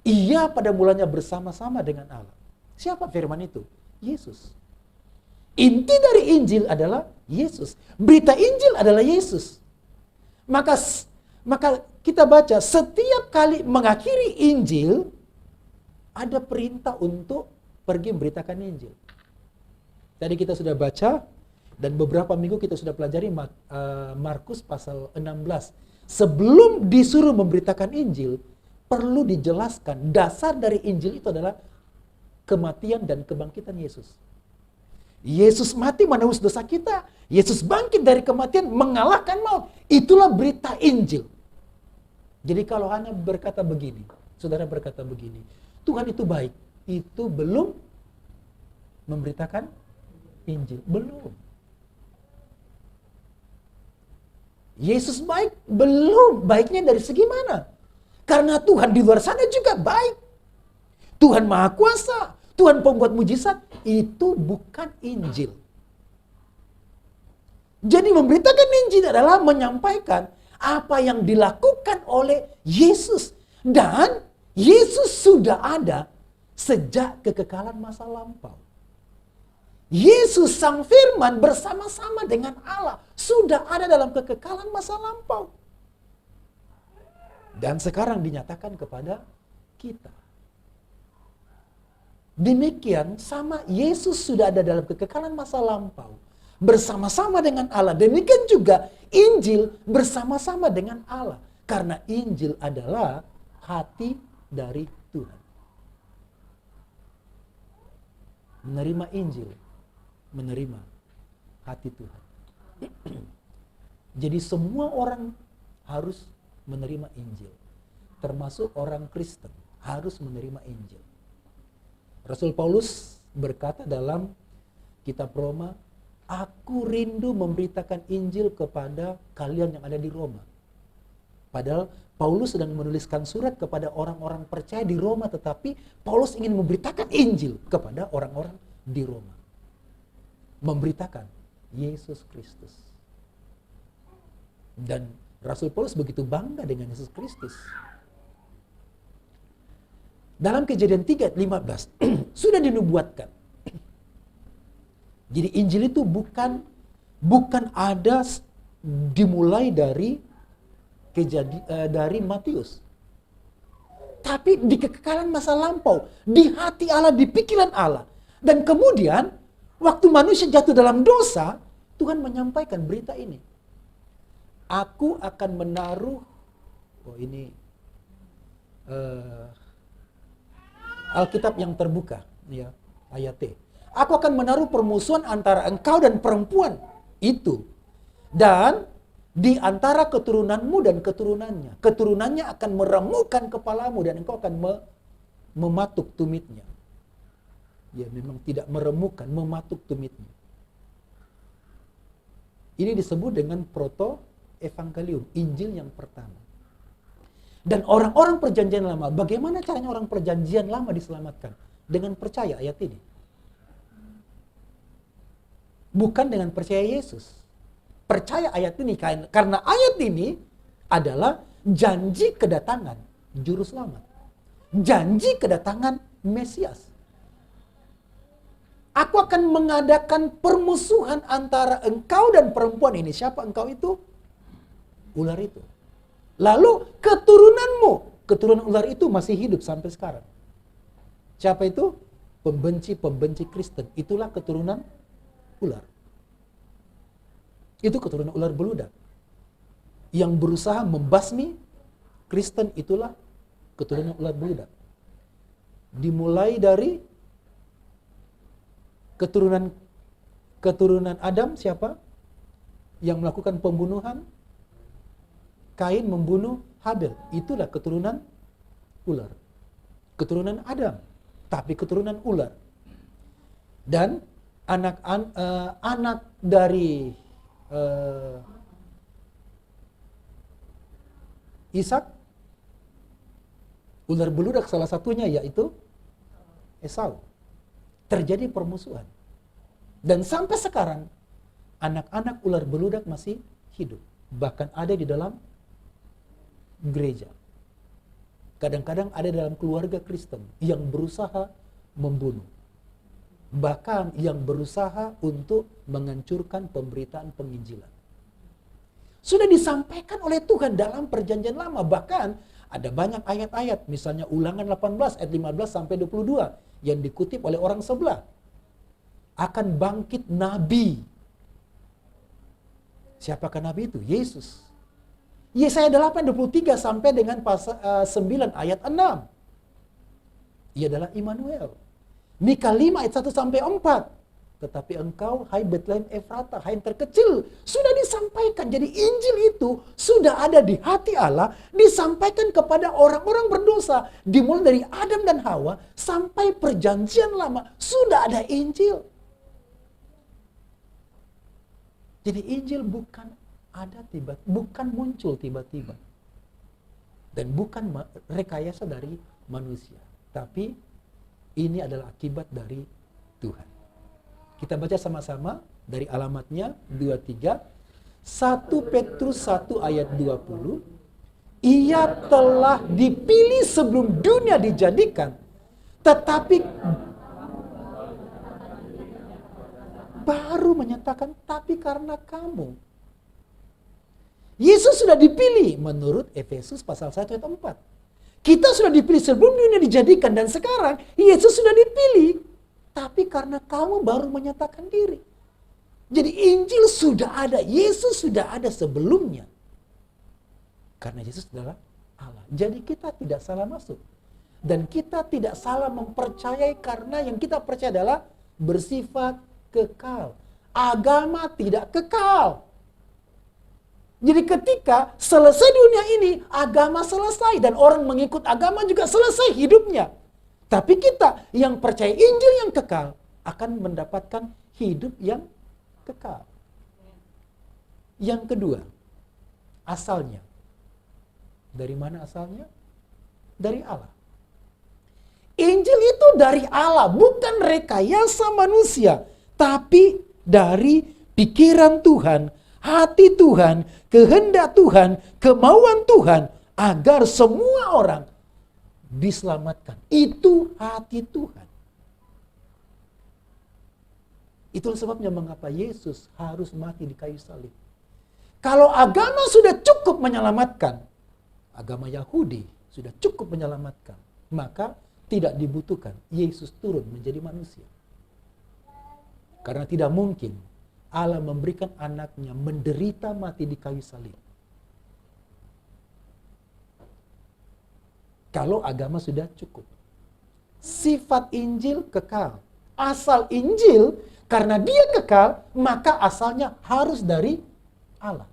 Ia pada mulanya bersama-sama dengan Allah. Siapa firman itu? Yesus. Inti dari Injil adalah Yesus. Berita Injil adalah Yesus. Maka kita baca setiap kali mengakhiri Injil, ada perintah untuk pergi memberitakan Injil. Tadi kita sudah baca dan beberapa minggu kita sudah pelajari Markus pasal 16. Sebelum disuruh memberitakan Injil, perlu dijelaskan dasar dari Injil itu adalah kematian dan kebangkitan Yesus. Yesus mati menebus dosa kita. Yesus bangkit dari kematian mengalahkan maut. Itulah berita Injil. Jadi kalau Hana berkata begini, saudara berkata begini, Tuhan itu baik, itu belum memberitakan Injil. Belum. Yesus baik, belum. Baiknya dari segi mana? Karena Tuhan di luar sana juga baik. Tuhan Maha Kuasa, Tuhan pembuat mujizat, itu bukan Injil. Jadi memberitakan Injil adalah menyampaikan apa yang dilakukan oleh Yesus. Dan Yesus sudah ada sejak kekekalan masa lampau. Yesus sang firman bersama-sama dengan Allah sudah ada dalam kekekalan masa lampau. Dan sekarang dinyatakan kepada kita. Demikian sama Yesus sudah ada dalam kekekalan masa lampau. Bersama-sama dengan Allah. Demikian juga Injil bersama-sama dengan Allah. Karena Injil adalah hati dari Tuhan. Menerima Injil. Menerima hati Tuhan. Jadi semua orang harus menerima Injil. termasuk orang Kristen, harus menerima Injil. Rasul Paulus berkata dalam kitab Roma, aku rindu memberitakan Injil kepada kalian yang ada di Roma. Padahal Paulus sedang menuliskan surat kepada orang-orang percaya di Roma, tetapi Paulus ingin memberitakan Injil kepada orang-orang di Roma. Memberitakan Yesus Kristus. Dan Rasul Paulus begitu bangga dengan Yesus Kristus. Dalam Kejadian 3 ayat 15 sudah dinubuatkan. Jadi Injil itu bukan ada dimulai dari dari Matius. Tapi di kekekalan masa lampau, di hati Allah, di pikiran Allah. Dan kemudian waktu manusia jatuh dalam dosa, Tuhan menyampaikan berita ini. Aku akan menaruh, Alkitab yang terbuka, ya, ayat T. Aku akan menaruh permusuhan antara engkau dan perempuan itu. Dan di antara keturunanmu dan keturunannya. Keturunannya akan meremukkan kepalamu dan engkau akan mematuk tumitnya. Ya, memang tidak meremukkan, mematuk tumitnya. Ini disebut dengan proto-evangelium, Injil yang pertama. Dan orang-orang perjanjian lama, bagaimana caranya orang perjanjian lama diselamatkan? Dengan percaya ayat ini. Bukan dengan percaya Yesus. Percaya ayat ini, karena ayat ini adalah janji kedatangan juru selamat. Janji kedatangan Mesias. Aku akan mengadakan permusuhan antara engkau dan perempuan ini. Siapa engkau itu? Ular itu. Lalu keturunanmu. Keturunan ular itu masih hidup sampai sekarang. Siapa itu? Pembenci-pembenci Kristen. Itulah keturunan ular. Itu keturunan ular beludak. Yang berusaha membasmi Kristen, itulah keturunan ular beludak. Dimulai dari keturunan Adam, siapa? Yang melakukan pembunuhan. Kain membunuh Habel. Itulah keturunan ular. Keturunan Adam, tapi keturunan ular. Dan anak dari Ishak, ular beludak salah satunya yaitu Esau. Terjadi permusuhan. Dan sampai sekarang anak-anak ular beludak masih hidup. Bahkan ada di dalam gereja. Kadang-kadang ada dalam keluarga Kristen yang berusaha membunuh. Bahkan yang berusaha untuk menghancurkan pemberitaan penginjilan. Sudah disampaikan oleh Tuhan dalam perjanjian lama. Bahkan ada banyak ayat-ayat. Misalnya Ulangan 18 ayat 15 sampai 22 yang dikutip oleh orang sebelah. Akan bangkit nabi. Siapakah nabi itu? Yesus. Yesaya 8:23 sampai dengan 9 ayat 6. Ia adalah Immanuel. Mika 5 ayat 1 sampai 4. Tetapi engkau, hai Betlehem Efrata, hai yang terkecil, sudah disampaikan. Jadi Injil itu sudah ada di hati Allah, disampaikan kepada orang-orang berdosa. Dimulai dari Adam dan Hawa sampai perjanjian lama, sudah ada Injil. Jadi Injil bukan muncul tiba-tiba. Dan bukan rekayasa dari manusia. Tapi ini adalah akibat dari Tuhan. Kita baca sama-sama dari alamatnya 23. 1 Petrus 1 ayat 20. Ia telah dipilih sebelum dunia dijadikan. Tetapi baru menyatakan tapi karena kamu. Yesus sudah dipilih menurut Efesus pasal 1 ayat 4. Kita sudah dipilih sebelum dunia dijadikan dan sekarang Yesus sudah dipilih. Tapi karena kamu baru menyatakan diri. Jadi Injil sudah ada, Yesus sudah ada sebelumnya. Karena Yesus adalah Allah. Jadi kita tidak salah masuk. Dan kita tidak salah mempercayai karena yang kita percaya adalah bersifat kekal. Agama tidak kekal. Jadi ketika selesai dunia ini, agama selesai dan orang mengikut agama juga selesai hidupnya. Tapi kita yang percaya Injil yang kekal akan mendapatkan hidup yang kekal. Yang kedua, asalnya. Dari mana asalnya? Dari Allah. Injil itu dari Allah, bukan rekayasa manusia, tapi dari pikiran Tuhan, hati Tuhan, kehendak Tuhan, kemauan Tuhan, agar semua orang diselamatkan. Itu hati Tuhan. Itulah sebabnya mengapa Yesus harus mati di kayu salib. Kalau agama sudah cukup menyelamatkan, agama Yahudi sudah cukup menyelamatkan, maka tidak dibutuhkan Yesus turun menjadi manusia. Karena tidak mungkin Allah memberikan anaknya menderita mati di kayu salib. Kalau agama sudah cukup. Sifat Injil kekal. Asal Injil, karena dia kekal, maka asalnya harus dari Allah.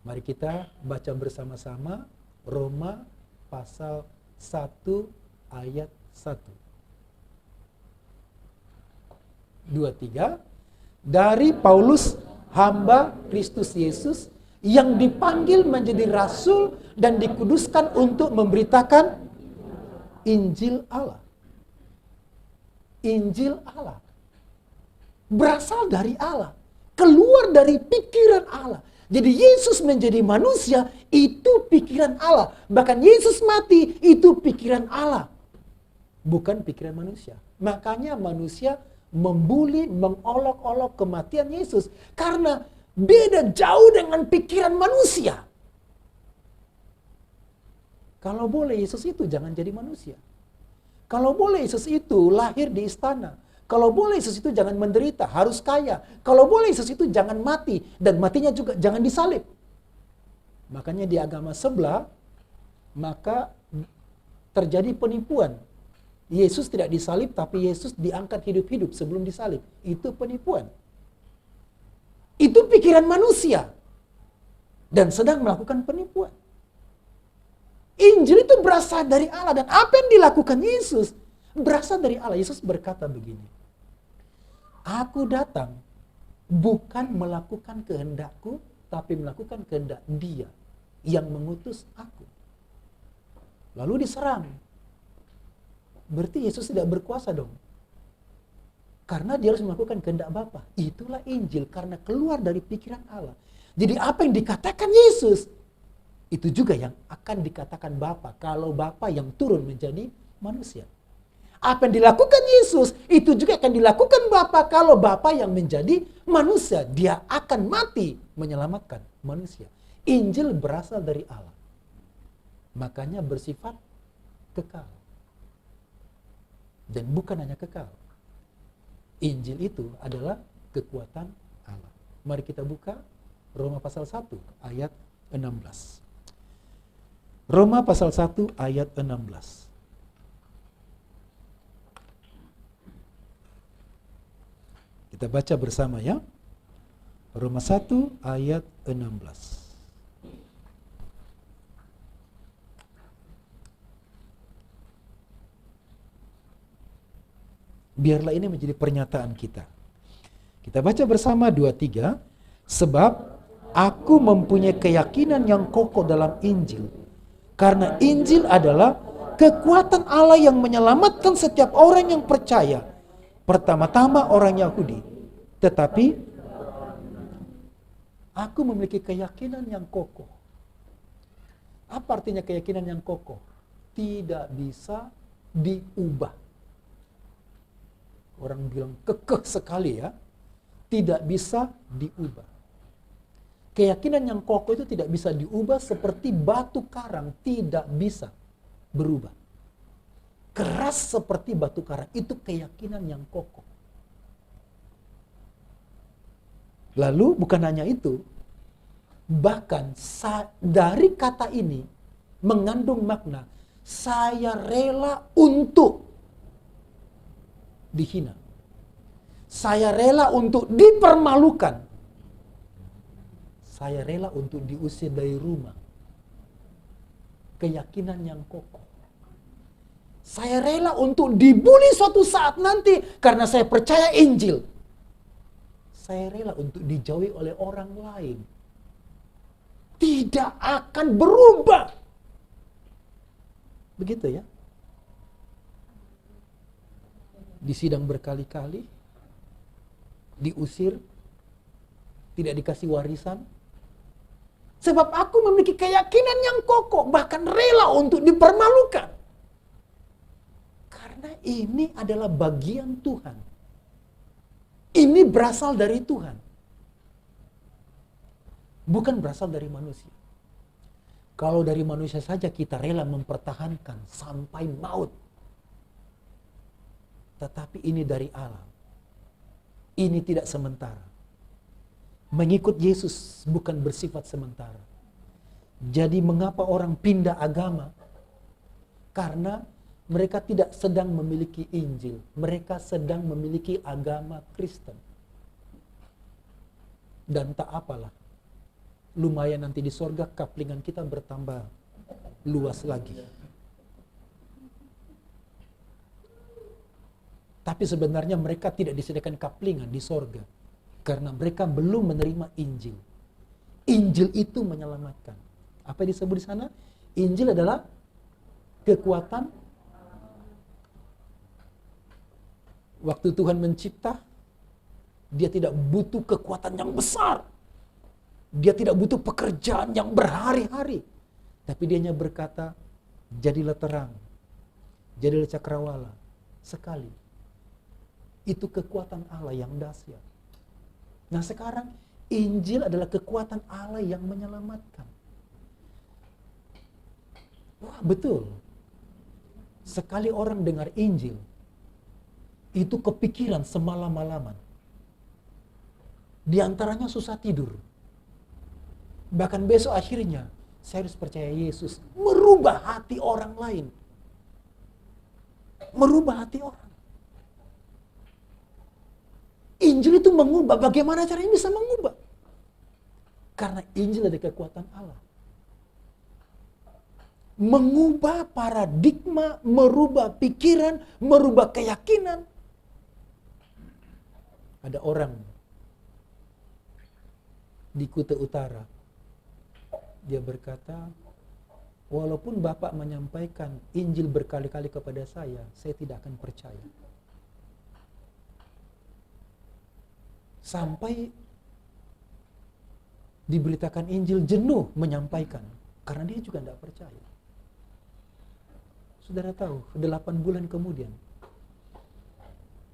Mari kita baca bersama-sama Roma pasal 1 ayat 1. 2, 3. Dari Paulus, hamba Kristus Yesus, yang dipanggil menjadi rasul dan dikuduskan untuk memberitakan Injil Allah. Injil Allah. Berasal dari Allah. Keluar dari pikiran Allah. Jadi Yesus menjadi manusia, itu pikiran Allah. Bahkan Yesus mati, itu pikiran Allah. Bukan pikiran manusia. Makanya manusia membuli, mengolok-olok kematian Yesus. Karena beda jauh dengan pikiran manusia. Kalau boleh Yesus itu jangan jadi manusia. Kalau boleh Yesus itu lahir di istana. Kalau boleh Yesus itu jangan menderita, harus kaya. Kalau boleh Yesus itu jangan mati, dan matinya juga jangan disalib. Makanya di agama sebelah, maka terjadi penipuan. Yesus tidak disalib, tapi Yesus diangkat hidup-hidup sebelum disalib. Itu penipuan. Itu pikiran manusia. Dan sedang melakukan penipuan. Injil itu berasal dari Allah. Dan apa yang dilakukan Yesus berasal dari Allah. Yesus berkata begini. Aku datang bukan melakukan kehendakku, tapi melakukan kehendak Dia yang mengutus aku. Lalu diserang. Berarti Yesus tidak berkuasa dong. Karena dia harus melakukan kehendak Bapa. Itulah Injil, karena keluar dari pikiran Allah. Jadi apa yang dikatakan Yesus, itu juga yang akan dikatakan Bapa kalau Bapa yang turun menjadi manusia. Apa yang dilakukan Yesus, itu juga akan dilakukan Bapa kalau Bapa yang menjadi manusia. Dia akan mati menyelamatkan manusia. Injil berasal dari Allah. Makanya bersifat kekal. Dan bukan hanya kekal. Injil itu adalah kekuatan Allah. Mari kita buka Roma pasal 1 ayat 16. Roma pasal 1 ayat 16. Kita baca bersama ya. Roma 1 ayat 16. Biarlah ini menjadi pernyataan kita. Kita baca bersama 2, 3. Sebab aku mempunyai keyakinan yang kokoh dalam Injil. Karena Injil adalah kekuatan Allah yang menyelamatkan setiap orang yang percaya. Pertama-tama orang Yahudi. Tetapi aku memiliki keyakinan yang kokoh. Apa artinya keyakinan yang kokoh? Tidak bisa diubah. Orang bilang kekeh sekali ya. Tidak bisa diubah. Keyakinan yang kokoh itu tidak bisa diubah seperti batu karang. Tidak bisa berubah. Keras seperti batu karang. Itu keyakinan yang kokoh. Lalu bukan hanya itu. Bahkan dari kata ini mengandung makna. Saya rela untuk dihina. Saya rela untuk dipermalukan. Saya rela untuk diusir dari rumah. Keyakinan yang kokoh. Saya rela untuk dibully suatu saat nanti karena saya percaya Injil. Saya rela untuk dijauhi oleh orang lain. Tidak akan berubah. Begitu ya. Disidang berkali-kali, diusir, tidak dikasih warisan. Sebab aku memiliki keyakinan yang kokoh, bahkan rela untuk dipermalukan. Karena ini adalah bagian Tuhan. Ini berasal dari Tuhan. Bukan berasal dari manusia. Kalau dari manusia saja kita rela mempertahankan sampai maut. Tetapi ini dari Allah. Ini tidak sementara. Mengikut Yesus bukan bersifat sementara. Jadi mengapa orang pindah agama? Karena mereka tidak sedang memiliki Injil. Mereka sedang memiliki agama Kristen. Dan tak apalah. Lumayan nanti di sorga kaplingan kita bertambah luas lagi. Tapi sebenarnya mereka tidak disediakan kaplingan di sorga. Karena mereka belum menerima Injil. Injil itu menyelamatkan. Apa yang disebut di sana? Injil adalah kekuatan. Waktu Tuhan mencipta, dia tidak butuh kekuatan yang besar. Dia tidak butuh pekerjaan yang berhari-hari. Tapi dia hanya berkata, jadilah terang. Jadilah cakrawala. Sekali. Itu kekuatan Allah yang dahsyat. Nah sekarang Injil adalah kekuatan Allah yang menyelamatkan. Wah betul. Sekali orang dengar Injil, itu kepikiran semalam-malaman. Di antaranya susah tidur. Bahkan besok akhirnya, saya harus percaya Yesus. Merubah hati orang lain. Merubah hati orang. Injil itu mengubah. Bagaimana caranya bisa mengubah? Karena Injil ada kekuatan Allah. Mengubah paradigma, merubah pikiran, merubah keyakinan. Ada orang di Kuta Utara. Dia berkata, walaupun Bapak menyampaikan Injil berkali-kali kepada saya tidak akan percaya. Sampai diberitakan Injil jenuh menyampaikan. Karena dia juga tidak percaya. Saudara tahu, 8 bulan kemudian,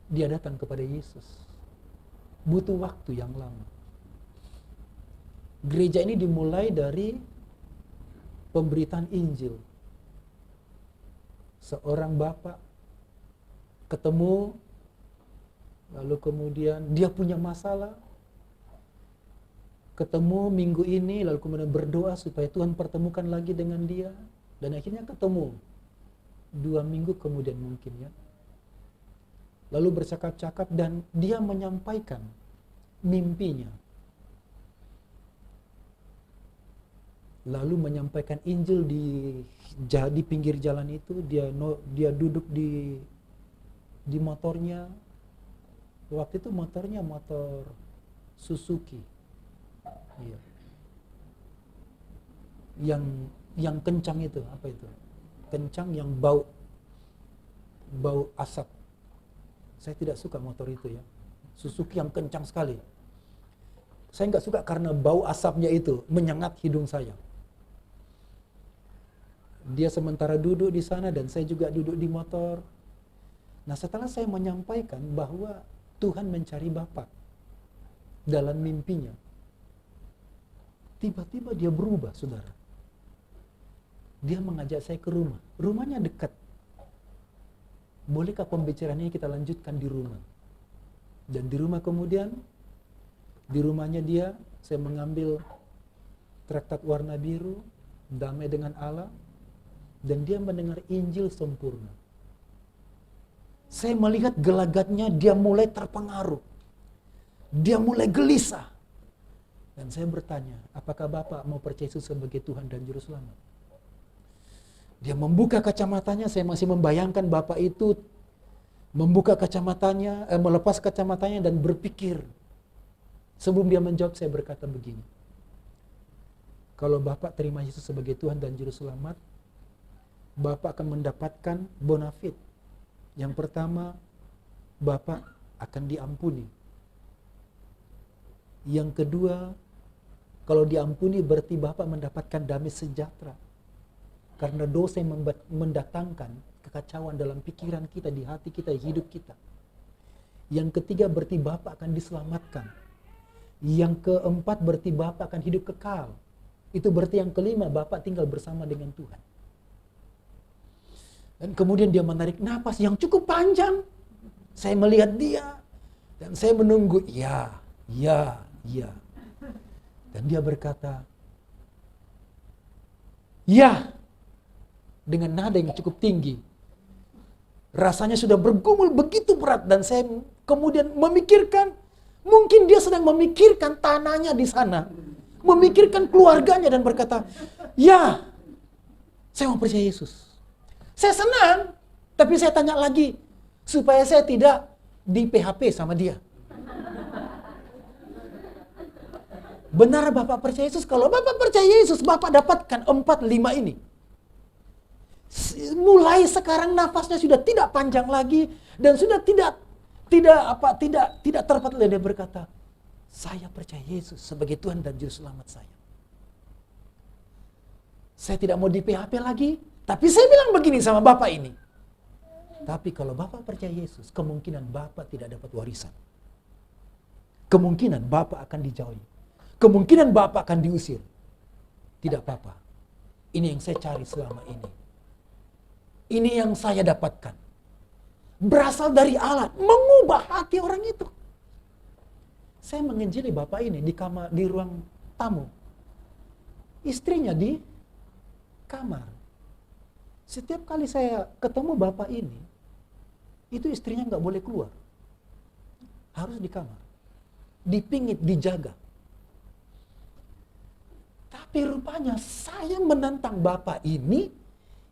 dia datang kepada Yesus. Butuh waktu yang lama. Gereja ini dimulai dari pemberitaan Injil. Seorang bapak ketemu, lalu kemudian dia punya masalah, ketemu minggu ini, lalu kemudian berdoa supaya Tuhan pertemukan lagi dengan dia, dan akhirnya ketemu 2 minggu kemudian mungkin ya. Lalu bercakap-cakap dan dia menyampaikan mimpinya. Lalu menyampaikan Injil di pinggir jalan itu, dia duduk di motornya. Waktu itu motornya motor Suzuki. Iya. Yang kencang itu, apa itu? Kencang yang bau asap. Saya tidak suka motor itu ya. Suzuki yang kencang sekali. Saya nggak suka karena bau asapnya itu menyengat hidung saya. Dia sementara duduk di sana dan saya juga duduk di motor. Nah setelah saya menyampaikan bahwa Tuhan mencari Bapak dalam mimpinya, tiba-tiba dia berubah, saudara. Dia mengajak saya ke rumah. Rumahnya dekat. Bolehkah pembicaraan ini kita lanjutkan di rumah? Dan di rumah kemudian, di rumahnya dia, saya mengambil traktat warna biru, damai dengan Allah, dan dia mendengar Injil sempurna. Saya melihat gelagatnya, dia mulai terpengaruh. Dia mulai gelisah. Dan saya bertanya, apakah Bapak mau percaya Yesus sebagai Tuhan dan Juru Selamat? Dia membuka kacamatanya, saya masih membayangkan Bapak itu membuka kacamatanya, melepas kacamatanya dan berpikir. Sebelum dia menjawab, saya berkata begini. Kalau Bapak terima Yesus sebagai Tuhan dan Juru Selamat, Bapak akan mendapatkan bonafit. Yang pertama, Bapak akan diampuni. Yang kedua, kalau diampuni berarti Bapak mendapatkan damai sejahtera. Karena dosa yang mendatangkan kekacauan dalam pikiran kita, di hati kita, di hidup kita. Yang ketiga berarti Bapak akan diselamatkan. Yang keempat berarti Bapak akan hidup kekal. Itu berarti yang kelima, Bapak tinggal bersama dengan Tuhan. Dan kemudian dia menarik napas yang cukup panjang. Saya melihat dia dan saya menunggu, ya. Dan dia berkata, ya, dengan nada yang cukup tinggi. Rasanya sudah bergumul begitu berat dan saya kemudian memikirkan, mungkin dia sedang memikirkan tanahnya di sana, memikirkan keluarganya dan berkata, ya, saya mau percaya Yesus. Saya senang, tapi saya tanya lagi, supaya saya tidak di PHP sama dia. Benar Bapak percaya Yesus? Kalau Bapak percaya Yesus, Bapak dapatkan 4-5 ini. Mulai sekarang nafasnya sudah tidak panjang lagi dan sudah tidak terpat. Dia berkata, saya percaya Yesus sebagai Tuhan dan Juru Selamat saya. Saya tidak mau di PHP lagi, tapi saya bilang begini sama Bapak ini. Tapi kalau Bapak percaya Yesus, kemungkinan Bapak tidak dapat warisan. Kemungkinan Bapak akan dijauhi. Kemungkinan Bapak akan diusir. Tidak apa-apa. Ini yang saya cari selama ini. Ini yang saya dapatkan. Berasal dari Allah, mengubah hati orang itu. Saya menginjili Bapak ini di kamar, di ruang tamu. Istrinya di kamar. Setiap kali saya ketemu Bapak ini, itu istrinya nggak boleh keluar. Harus di kamar. Dipingit, dijaga. Tapi rupanya saya menantang Bapak ini,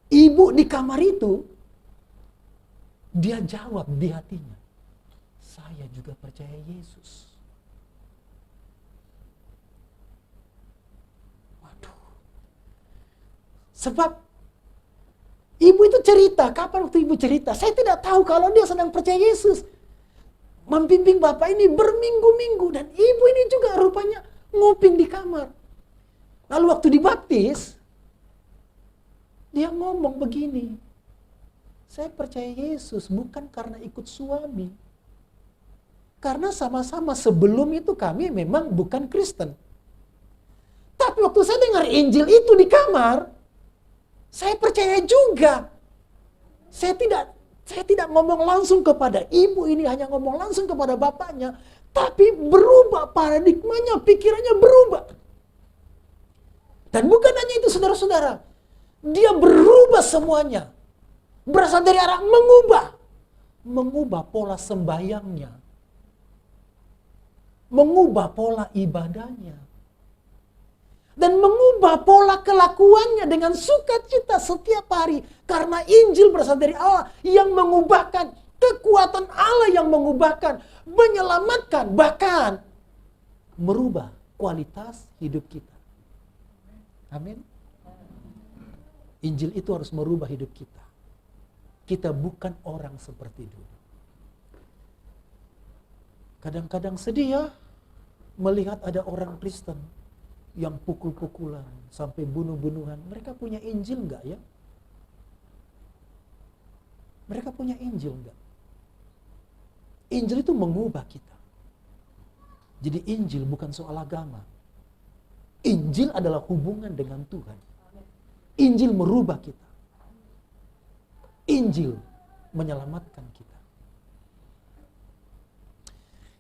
ibu di kamar itu, dia jawab di hatinya, saya juga percaya Yesus. Waduh. Sebab ibu itu cerita, kapan waktu ibu cerita? Saya tidak tahu kalau dia sedang percaya Yesus. Membimbing Bapak ini berminggu-minggu dan ibu ini juga rupanya nguping di kamar. Lalu waktu dibaptis, dia ngomong begini, saya percaya Yesus bukan karena ikut suami. Karena sama-sama sebelum itu kami memang bukan Kristen. Tapi waktu saya dengar Injil itu di kamar, saya percaya juga. Saya tidak ngomong langsung kepada ibu ini, hanya ngomong langsung kepada bapaknya. Tapi berubah paradigmanya, pikirannya berubah. Dan bukan hanya itu saudara-saudara. Dia berubah semuanya. Berasal dari arah mengubah pola sembahyangnya. Mengubah pola ibadahnya. Dan mengubah pola kelakuannya dengan sukacita setiap hari. Karena Injil berasal dari Allah yang mengubahkan. Kekuatan Allah yang mengubahkan. Menyelamatkan. Bahkan merubah kualitas hidup kita. Amin. Injil itu harus merubah hidup kita. Kita bukan orang seperti dulu. Kadang-kadang sedih ya melihat ada orang Kristen yang pukul-pukulan sampai bunuh-bunuhan. Mereka punya Injil enggak ya? Mereka punya Injil enggak? Injil itu mengubah kita. Jadi Injil bukan soal agama. Injil adalah hubungan dengan Tuhan. Injil merubah kita. Injil menyelamatkan kita.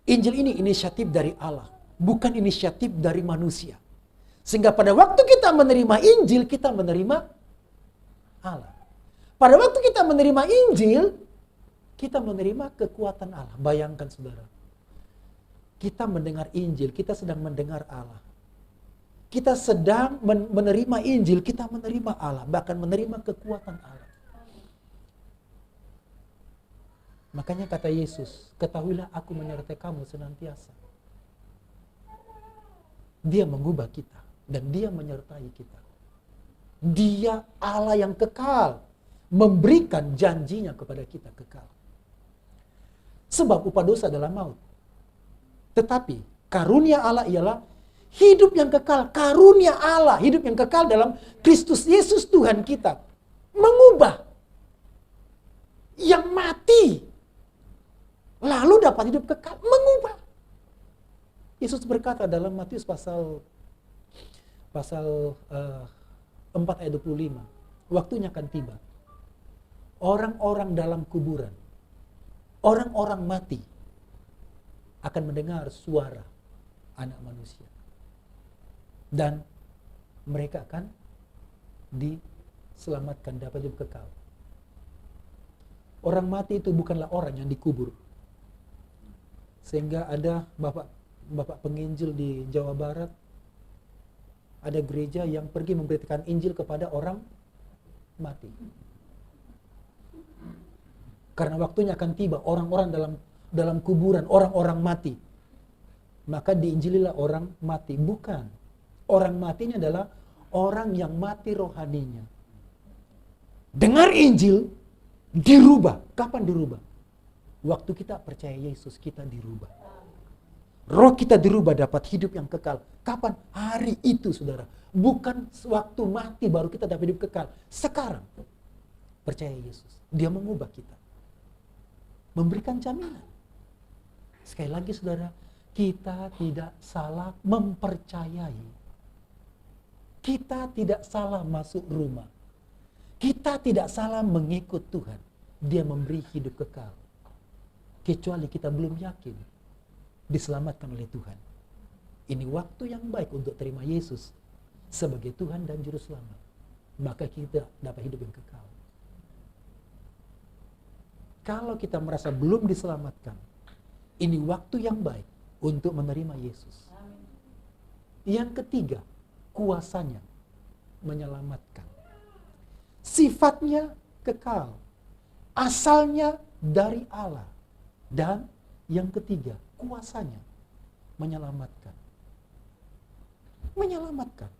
Injil ini inisiatif dari Allah, bukan inisiatif dari manusia. Sehingga pada waktu kita menerima Injil, kita menerima Allah. Pada waktu kita menerima Injil, kita menerima kekuatan Allah. Bayangkan saudara, kita mendengar Injil, kita sedang mendengar Allah. kita sedang menerima Injil, kita menerima Allah, bahkan menerima kekuatan Allah. Makanya kata Yesus, ketahuilah aku menyertai kamu senantiasa. Dia mengubah kita dan dia menyertai kita. Dia Allah yang kekal, memberikan janjinya kepada kita kekal. Sebab upah dosa adalah maut. Tetapi karunia Allah ialah hidup yang kekal. Karunia Allah, hidup yang kekal dalam Kristus Yesus Tuhan kita. Mengubah yang mati lalu dapat hidup kekal. Mengubah. Yesus berkata dalam Matius pasal 4 ayat 25. Waktunya akan tiba. Orang-orang dalam kuburan, orang-orang mati akan mendengar suara Anak Manusia. Dan mereka akan diselamatkan, dapat hidup kekal. Orang mati itu bukanlah orang yang dikubur. Sehingga ada Bapak penginjil di Jawa Barat, ada gereja yang pergi memberitakan Injil kepada orang mati. Karena waktunya akan tiba, orang-orang dalam kuburan, orang-orang mati. Maka diinjililah orang mati. Bukan. Orang matinya adalah orang yang mati rohaninya. Dengar Injil, dirubah. Kapan dirubah? Waktu kita percaya Yesus, kita dirubah. Roh kita dirubah, dapat hidup yang kekal. Kapan? Hari itu, saudara. Bukan waktu mati baru kita dapat hidup kekal. Sekarang, percaya Yesus. Dia mengubah kita. Memberikan jaminan. Sekali lagi, saudara, kita tidak salah mempercayai. Kita tidak salah masuk rumah. Kita tidak salah mengikut Tuhan. Dia memberi hidup kekal. Kecuali kita belum yakin diselamatkan oleh Tuhan. Ini waktu yang baik untuk terima Yesus sebagai Tuhan dan Juru Selamat. Maka kita dapat hidup yang kekal. Kalau kita merasa belum diselamatkan, ini waktu yang baik untuk menerima Yesus. Yang ketiga, kuasanya menyelamatkan. Sifatnya kekal. Asalnya dari Allah. Dan yang ketiga, kuasanya menyelamatkan. Menyelamatkan.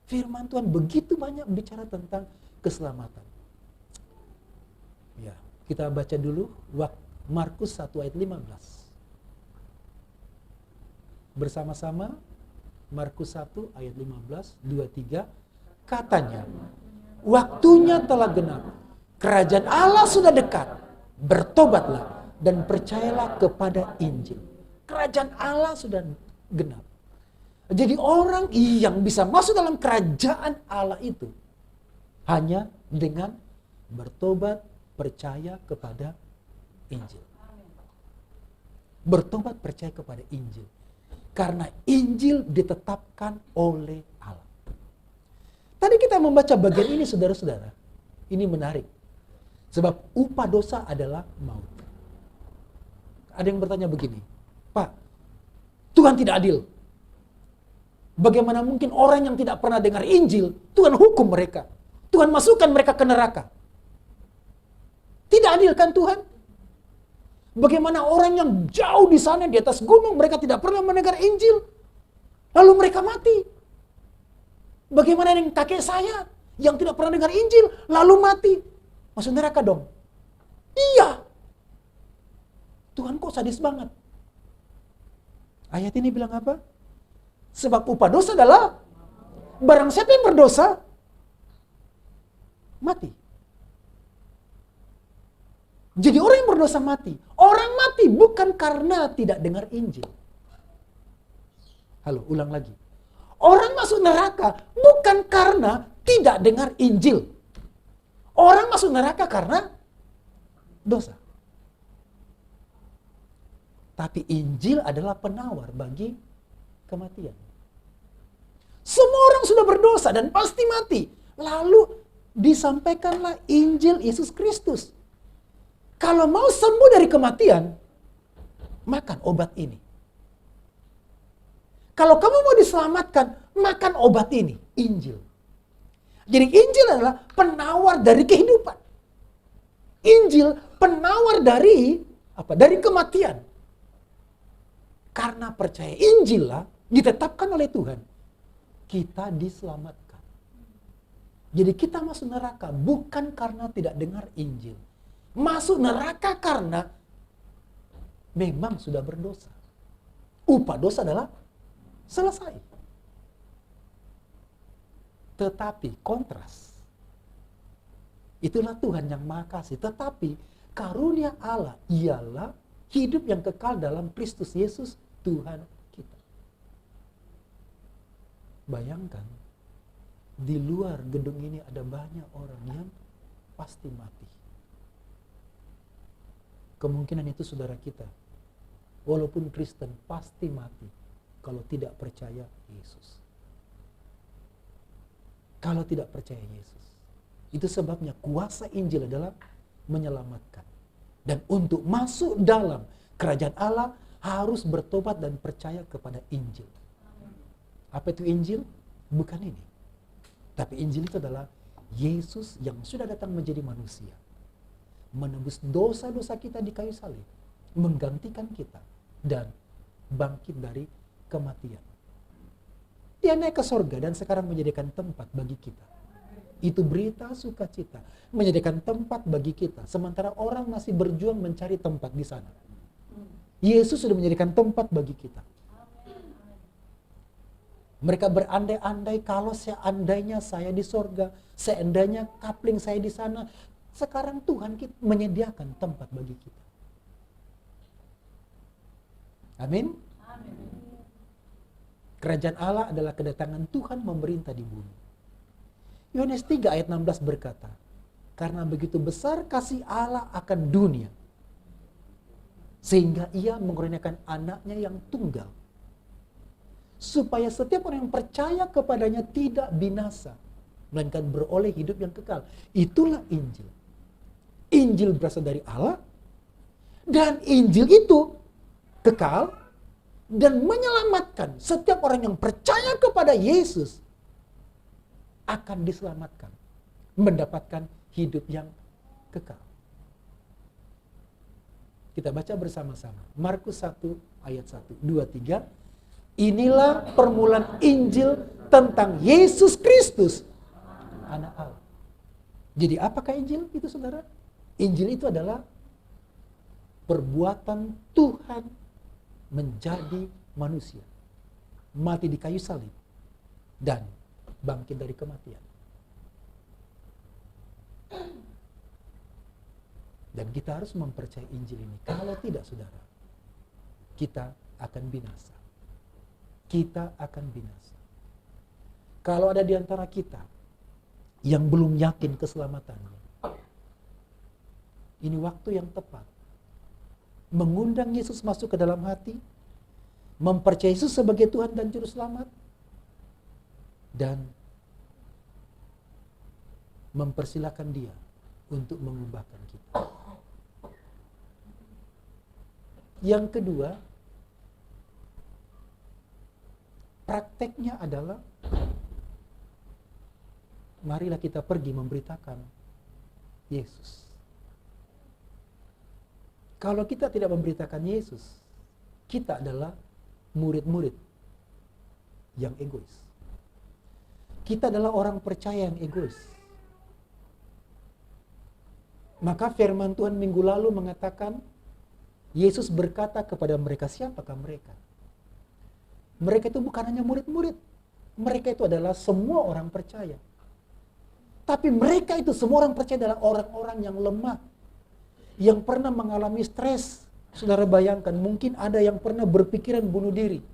Firman Tuhan begitu banyak bicara tentang keselamatan. Ya, kita baca dulu Markus 1 ayat 15. Bersama-sama Markus 1 ayat 15, 2, 3. Katanya, waktunya telah genap. Kerajaan Allah sudah dekat. Bertobatlah dan percayalah kepada Injil. Kerajaan Allah sudah genap. Jadi orang yang bisa masuk dalam kerajaan Allah itu hanya dengan bertobat, percaya kepada Injil. Bertobat, percaya kepada Injil. Karena Injil ditetapkan oleh Allah. Tadi kita membaca bagian ini, saudara-saudara. Ini menarik. Sebab upah dosa adalah maut. Ada yang bertanya begini, Pak, Tuhan tidak adil. Bagaimana mungkin orang yang tidak pernah dengar Injil, Tuhan hukum mereka. Tuhan masukkan mereka ke neraka. Tidak adil kan Tuhan? Bagaimana orang yang jauh di sana di atas gunung, mereka tidak pernah mendengar Injil, lalu mereka mati. Bagaimana dengan kakek saya yang tidak pernah dengar Injil, lalu mati? Masuk neraka dong? Iya. Tuhan kok sadis banget. Ayat ini bilang apa? Sebab upah dosa adalah barang siapa yang berdosa, mati. Jadi orang yang berdosa mati. Orang mati bukan karena tidak dengar Injil. Halo, ulang lagi. Orang masuk neraka bukan karena tidak dengar Injil. Orang masuk neraka karena dosa. Tapi Injil adalah penawar bagi kematian. Semua orang sudah berdosa dan pasti mati. Lalu disampaikanlah Injil Yesus Kristus. Kalau mau sembuh dari kematian, makan obat ini. Kalau kamu mau diselamatkan, makan obat ini, Injil. Jadi Injil adalah penawar dari kehidupan. Injil penawar dari apa? Dari kematian. Karena percaya Injil lah ditetapkan oleh Tuhan, kita diselamatkan. Jadi kita masuk neraka bukan karena tidak dengar Injil. Masuk neraka karena memang sudah berdosa. Upah dosa adalah selesai. Tetapi kontras. Itulah Tuhan yang Maha Kasih. Tetapi karunia Allah ialah hidup yang kekal dalam Kristus Yesus Tuhan kita. Bayangkan, di luar gedung ini ada banyak orang yang pasti mati. Kemungkinan itu saudara kita, walaupun Kristen, pasti mati kalau tidak percaya Yesus. Kalau tidak percaya Yesus. Itu sebabnya kuasa Injil adalah menyelamatkan. Dan untuk masuk dalam kerajaan Allah harus bertobat dan percaya kepada Injil. Apa itu Injil? Bukan ini. Tapi Injil itu adalah Yesus yang sudah datang menjadi manusia. Menebus dosa-dosa kita di kayu salib. Menggantikan kita. Dan bangkit dari kematian. Dia naik ke sorga dan sekarang menjadikan tempat bagi kita. Itu berita sukacita. Menyediakan tempat bagi kita. Sementara orang masih berjuang mencari tempat di sana. Yesus sudah menyediakan tempat bagi kita. Mereka berandai-andai kalau seandainya saya di sorga, seandainya kapling saya di sana. Sekarang Tuhan menyediakan tempat bagi kita. Amin. Kerajaan Allah adalah kedatangan Tuhan memerintah di bumi. Yohanes 3 ayat 16 berkata, karena begitu besar kasih Allah akan dunia, sehingga ia mengorbankan anaknya yang tunggal, supaya setiap orang yang percaya kepadanya tidak binasa, melainkan beroleh hidup yang kekal. Itulah Injil. Injil berasal dari Allah, dan Injil itu kekal dan menyelamatkan. Setiap orang yang percaya kepada Yesus akan diselamatkan, mendapatkan hidup yang kekal. Kita baca bersama-sama. Markus 1 ayat 1, 2, 3. Inilah permulaan Injil tentang Yesus Kristus, Anak Allah. Jadi apakah Injil itu, saudara? Injil itu adalah perbuatan Tuhan menjadi manusia, mati di kayu salib, dan bangkit dari kematian. Dan kita harus mempercayai Injil ini. Kalau tidak, saudara, kita akan binasa. Kita akan binasa. Kalau ada di antara kita yang belum yakin keselamatannya, ini waktu yang tepat. Mengundang Yesus masuk ke dalam hati, mempercayai Yesus sebagai Tuhan dan Juru Selamat, dan mempersilahkan Dia untuk mengubahkan kita. Yang kedua, prakteknya adalah marilah kita pergi memberitakan Yesus. Kalau kita tidak memberitakan Yesus, kita adalah murid-murid yang egois. Kita adalah orang percaya yang egois. Maka firman Tuhan minggu lalu mengatakan, Yesus berkata kepada mereka, siapakah mereka? Mereka itu bukan hanya murid-murid. Mereka itu adalah semua orang percaya. Tapi mereka itu semua orang percaya adalah orang-orang yang lemah. Yang pernah mengalami stres. Saudara bayangkan, mungkin ada yang pernah berpikiran bunuh diri.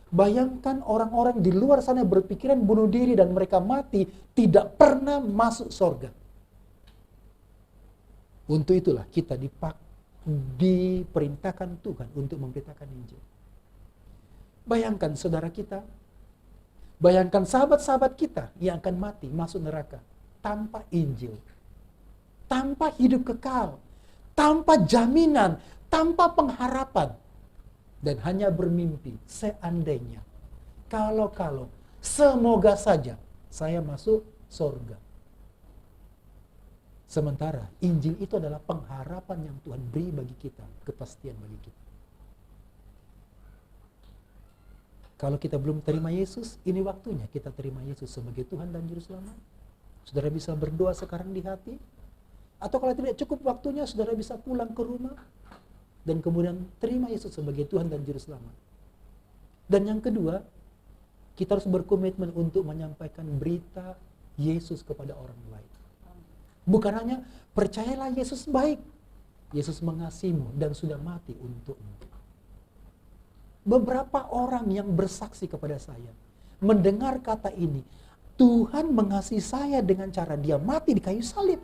Bayangkan orang-orang di luar sana berpikiran bunuh diri dan mereka mati, tidak pernah masuk surga. Untuk itulah kita diperintahkan Tuhan untuk memberitakan Injil. Bayangkan saudara kita, bayangkan sahabat-sahabat kita yang akan mati, masuk neraka tanpa Injil, tanpa hidup kekal, tanpa jaminan, tanpa pengharapan, dan hanya bermimpi seandainya, kalau Semoga saja saya masuk surga. Sementara Injil itu adalah pengharapan yang Tuhan beri bagi kita, kepastian bagi kita. Kalau kita belum terima Yesus, ini waktunya kita terima Yesus sebagai Tuhan dan Juru Selamat. Saudara bisa berdoa sekarang di hati. Atau kalau tidak cukup waktunya, saudara bisa pulang ke rumah dan kemudian terima Yesus sebagai Tuhan dan Juru Selamat. Dan yang kedua, kita harus berkomitmen untuk menyampaikan berita Yesus kepada orang lain. Bukan hanya percayalah Yesus baik, Yesus mengasihimu dan sudah mati untukmu. Beberapa orang yang bersaksi kepada saya mendengar kata ini, Tuhan mengasihi saya dengan cara dia mati di kayu salib.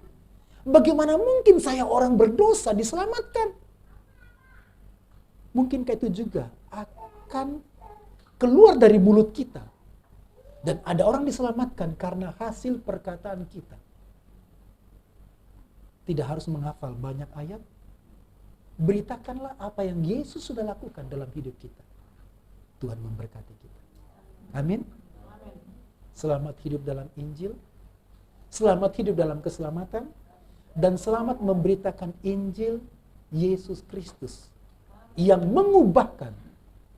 Bagaimana mungkin saya orang berdosa diselamatkan? Mungkin itu juga akan keluar dari mulut kita. Dan ada orang diselamatkan karena hasil perkataan kita. Tidak harus menghafal banyak ayat. Beritakanlah apa yang Yesus sudah lakukan dalam hidup kita. Tuhan memberkati kita. Amin. Selamat hidup dalam Injil. Selamat hidup dalam keselamatan. Dan selamat memberitakan Injil Yesus Kristus. Yang mengubahkan.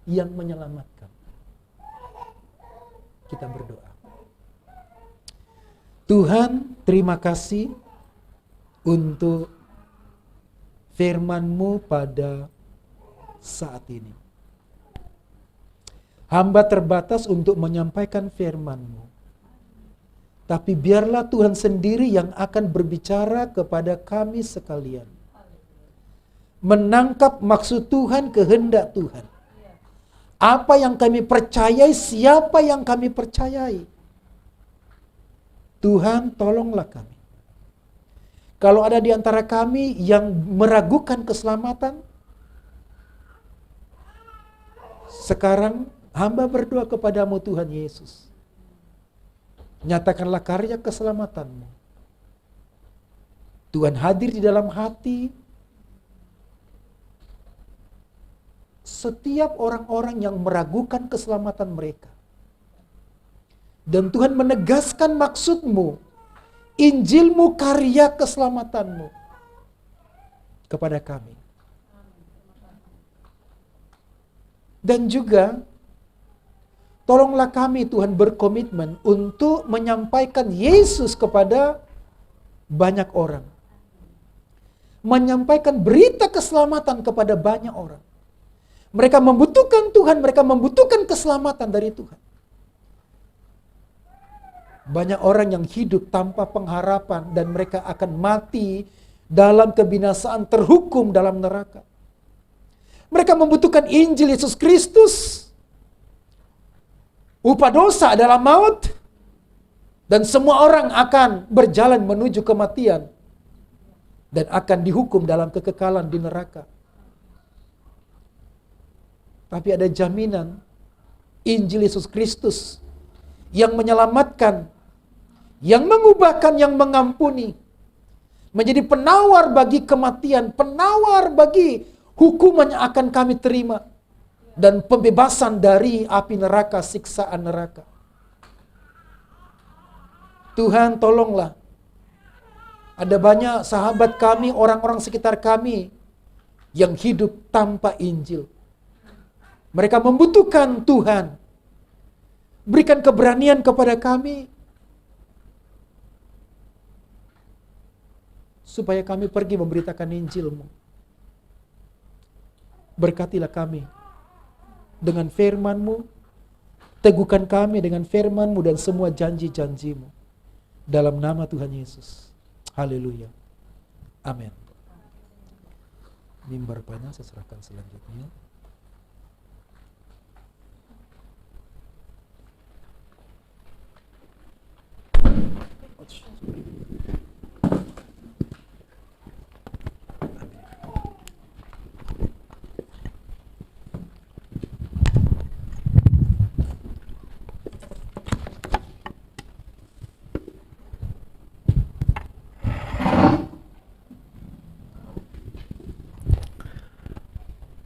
Yang menyelamatkan. Kita berdoa. Tuhan, terima kasih untuk firman-Mu pada saat ini. Hamba terbatas untuk menyampaikan firman-Mu. Tapi biarlah Tuhan sendiri yang akan berbicara kepada kami sekalian. Menangkap maksud Tuhan, kehendak Tuhan. Apa yang kami percayai, siapa yang kami percayai. Tuhan, tolonglah kami. Kalau ada di antara kami yang meragukan keselamatan, sekarang hamba berdoa kepadamu Tuhan Yesus. Nyatakanlah karya keselamatanmu. Tuhan hadir di dalam hati setiap orang-orang yang meragukan keselamatan mereka. Dan Tuhan menegaskan maksud-Mu, Injil-Mu, karya keselamatan-Mu kepada kami. Dan juga tolonglah kami Tuhan berkomitmen untuk menyampaikan Yesus kepada banyak orang. Menyampaikan berita keselamatan kepada banyak orang. Mereka membutuhkan Tuhan, mereka membutuhkan keselamatan dari Tuhan. Banyak orang yang hidup tanpa pengharapan dan mereka akan mati dalam kebinasaan, terhukum dalam neraka. Mereka membutuhkan Injil Yesus Kristus. Upah dosa adalah maut. Dan semua orang akan berjalan menuju kematian. Dan akan dihukum dalam kekekalan di neraka. Tapi ada jaminan Injil Yesus Kristus yang menyelamatkan, yang mengubahkan, yang mengampuni. Menjadi penawar bagi kematian, penawar bagi hukuman yang akan kami terima. Dan pembebasan dari api neraka, siksaan neraka. Tuhan tolonglah. Ada banyak sahabat kami, orang-orang sekitar kami yang hidup tanpa Injil. Mereka membutuhkan Tuhan. Berikan keberanian kepada kami. Supaya kami pergi memberitakan Injil-Mu. Berkatilah kami dengan firman-Mu. Teguhkan kami dengan firman-Mu dan semua janji-janji-Mu. Dalam nama Tuhan Yesus. Haleluya. Amin. Mimbar panjang saya serahkan selanjutnya.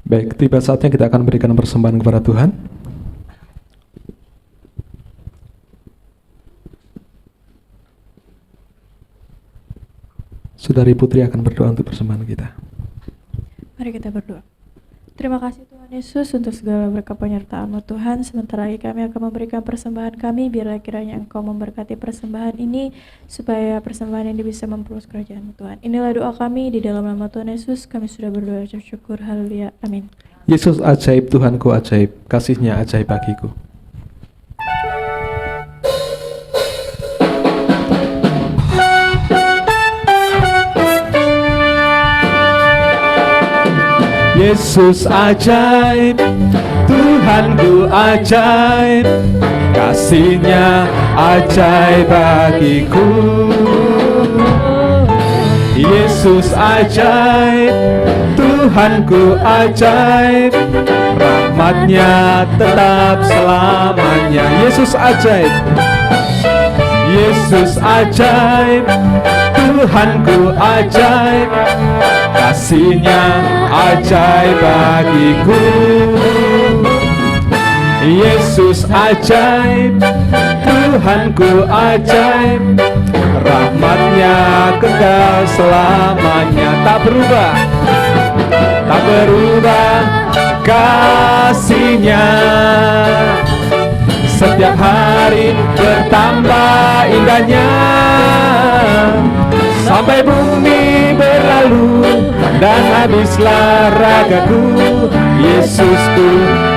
Baik, tiba saatnya kita akan berikan persembahan kepada Tuhan. Saudari Putri akan berdoa untuk persembahan kita. Mari kita berdoa. Terima kasih Tuhan Yesus untuk segala berkat penyertaan-Mu Tuhan. Sebentar lagi kami akan memberikan persembahan kami. Biarlah kiranya Engkau memberkati persembahan ini, supaya persembahan ini bisa memperluas kerajaan-Mu Tuhan. Inilah doa kami di dalam nama Tuhan Yesus. Kami sudah berdoa ucap syukur. Haleluya. Amin. Yesus ajaib, Tuhanku ajaib, kasih-Nya ajaib bagiku. Yesus ajaib, Tuhanku ajaib, kasih-Nya ajaib bagiku. Yesus ajaib, Tuhanku ajaib, rahmat-Nya tetap selamanya. Yesus ajaib, Yesus ajaib, Tuhanku ajaib, kasih-Nya ajaib bagiku. Yesus ajaib, Tuhanku ajaib, rahmat-Nya kekal selamanya. Tak berubah, tak berubah kasih-Nya. Setiap hari bertambah indahnya, sampai bumi berlalu dan habislah ragaku. Yesusku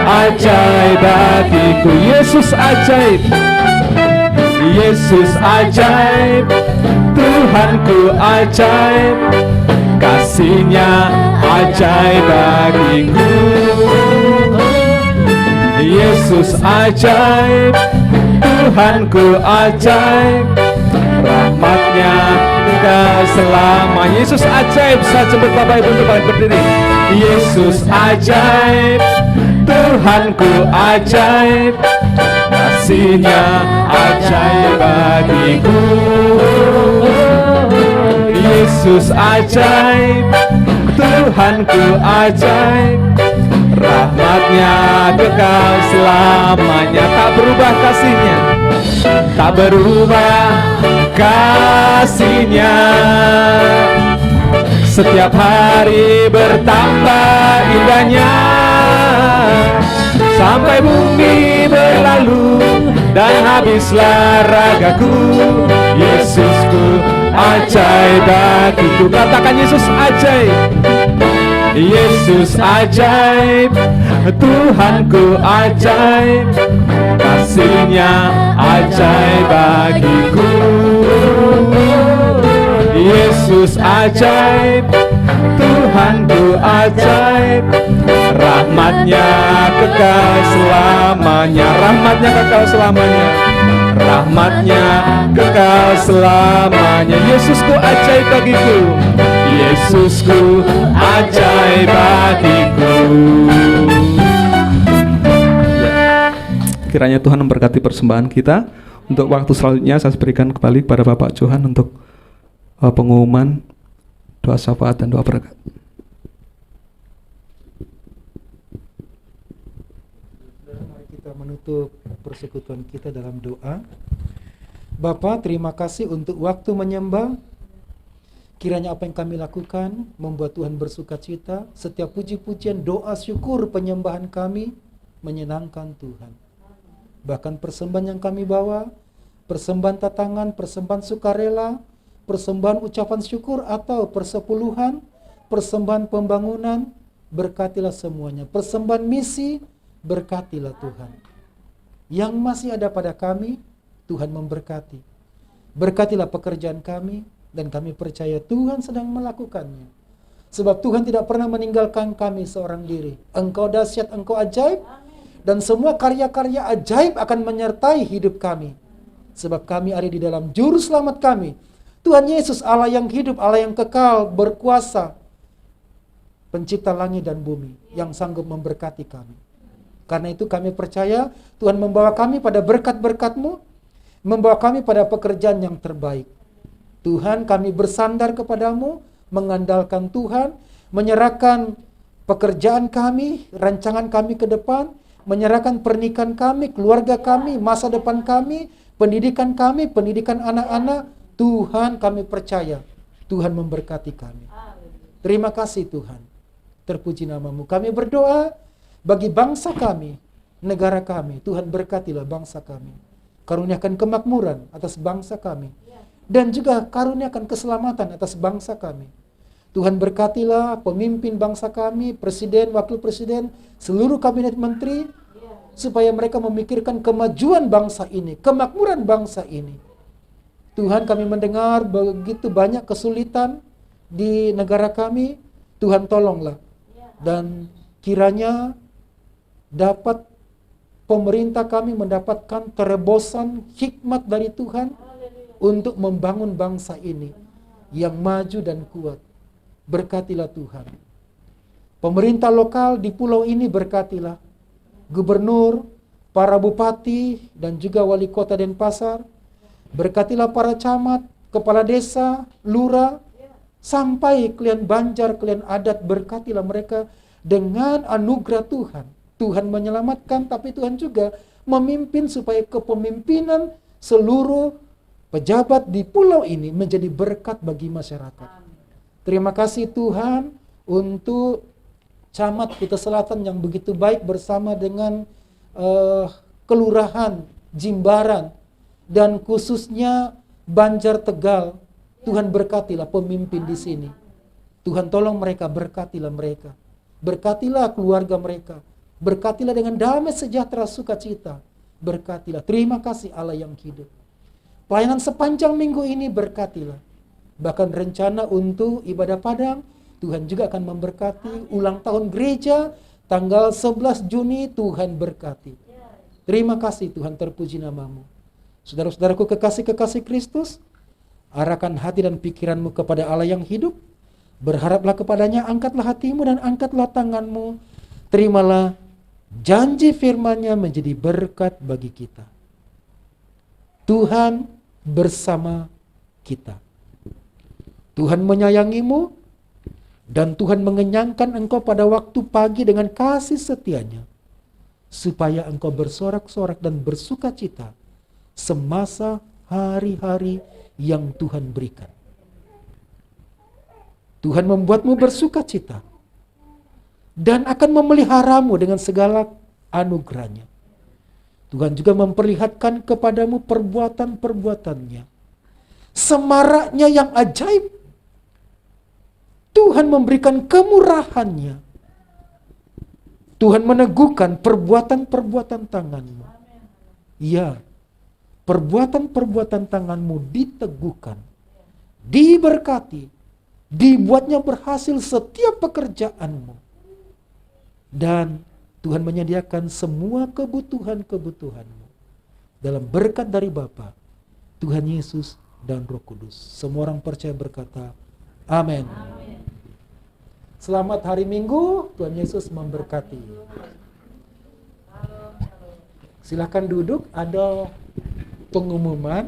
ajaib bagiku. Yesus ajaib, Yesus ajaib, Tuhanku ajaib, kasih-Nya ajaib bagiku. Yesus ajaib, Tuhanku ajaib, rahmat-Nya kekal selamanya. Yesus ajaib. Saya jemput Bapak Ibu untuk berdiri. Yesus ajaib, Tuhanku ajaib, kasih-Nya ajaib bagiku. Yesus ajaib, Tuhanku ajaib, rahmat-Nya kekal selamanya. Tak berubah kasih-Nya, tak berubah kasih-Nya. Setiap hari bertambah indahnya, sampai bumi berlalu dan habislah ragaku. Yesusku ajaib bagiku. Katakan Yesus ajaib, Yesus ajaib, Tuhanku ajaib, kasih-Nya ajaib bagiku. Yesus ajaib, Tuhanku ajaib, rahmat-Nya kekal selamanya. Rahmat-Nya kekal selamanya, rahmat-Nya kekal selamanya. Yesusku ajaib bagiku, Yesusku ajaib bagiku. Kiranya Tuhan memberkati persembahan kita. Untuk waktu selanjutnya saya berikan kembali kepada Bapak Johan untuk pengumuman doa syafaat dan doa berkat. Mari kita menutup persekutuan kita dalam doa. Bapa, terima kasih untuk waktu menyembah. Kiranya apa yang kami lakukan membuat Tuhan bersukacita. Setiap puji-pujian, doa, syukur, penyembahan kami menyenangkan Tuhan. Bahkan persembahan yang kami bawa, persembahan tatangan, persembahan sukarela, persembahan ucapan syukur atau persepuluhan, persembahan pembangunan, berkatilah semuanya. Persembahan misi, berkatilah Tuhan. Yang masih ada pada kami, Tuhan memberkati. Berkatilah pekerjaan kami, dan kami percaya Tuhan sedang melakukannya. Sebab Tuhan tidak pernah meninggalkan kami seorang diri. Engkau dahsyat, Engkau ajaib, dan semua karya-karya ajaib akan menyertai hidup kami. Sebab kami ada di dalam juru selamat kami, Tuhan Yesus, Allah yang hidup, Allah yang kekal, berkuasa, pencipta langit dan bumi, yang sanggup memberkati kami. Karena itu kami percaya Tuhan membawa kami pada berkat-berkat-Mu, membawa kami pada pekerjaan yang terbaik. Tuhan, kami bersandar kepadamu, mengandalkan Tuhan, menyerahkan pekerjaan kami, rancangan kami ke depan, menyerahkan pernikahan kami, keluarga kami, masa depan kami, pendidikan anak-anak. Tuhan, kami percaya Tuhan memberkati kami. Terima kasih Tuhan. Terpuji namamu. Kami berdoa bagi bangsa kami, negara kami. Tuhan berkatilah bangsa kami. Karuniakan kemakmuran atas bangsa kami. Dan juga karuniakan keselamatan atas bangsa kami. Tuhan berkatilah pemimpin bangsa kami, presiden, wakil presiden, seluruh kabinet menteri, supaya mereka memikirkan kemajuan bangsa ini, kemakmuran bangsa ini. Tuhan, kami mendengar begitu banyak kesulitan di negara kami. Tuhan tolonglah. Dan kiranya dapat pemerintah kami mendapatkan terobosan hikmat dari Tuhan untuk membangun bangsa ini yang maju dan kuat. Berkatilah Tuhan. Pemerintah lokal di pulau ini berkatilah. Gubernur, para bupati, dan juga wali kota Denpasar. Berkatilah para camat, kepala desa, lurah, sampai klien Banjar, klien adat, berkatilah mereka dengan anugerah Tuhan. Tuhan menyelamatkan, tapi Tuhan juga memimpin supaya kepemimpinan seluruh pejabat di pulau ini menjadi berkat bagi masyarakat. Terima kasih Tuhan untuk camat Kuta Selatan yang begitu baik bersama dengan kelurahan Jimbaran dan khususnya Banjar Tegal. Tuhan berkatilah pemimpin di sini. Tuhan tolong mereka, berkatilah mereka. Berkatilah keluarga mereka. Berkatilah dengan damai sejahtera sukacita. Berkatilah. Terima kasih Allah yang hidup. Pelayanan sepanjang minggu ini berkatilah. Bahkan rencana untuk ibadah padang, Tuhan juga akan memberkati. Ulang tahun gereja tanggal 11 Juni, Tuhan berkati. Terima kasih Tuhan, terpuji namamu. Saudara-saudaraku kekasih-kekasih Kristus, arahkan hati dan pikiranmu kepada Allah yang hidup. Berharaplah kepadanya, angkatlah hatimu dan angkatlah tanganmu. Terimalah janji firman-Nya menjadi berkat bagi kita. Tuhan bersama kita. Tuhan menyayangimu dan Tuhan mengenyangkan engkau pada waktu pagi dengan kasih setia-Nya, supaya engkau bersorak-sorak dan bersukacita semasa hari-hari yang Tuhan berikan. Tuhan membuatmu bersukacita dan akan memeliharamu dengan segala anugerah-Nya. Tuhan juga memperlihatkan kepadamu perbuatan-perbuatan-Nya, semaraknya yang ajaib. Tuhan memberikan kemurahan-Nya. Tuhan meneguhkan perbuatan-perbuatan tanganmu. Ya, perbuatan-perbuatan tanganmu diteguhkan, diberkati, dibuatnya berhasil setiap pekerjaanmu. Dan Tuhan menyediakan semua kebutuhan-kebutuhanmu dalam berkat dari Bapa, Tuhan Yesus dan Roh Kudus. Semua orang percaya berkata, amin. Selamat hari Minggu, Tuhan Yesus memberkati. Silakan duduk, ada pengumuman.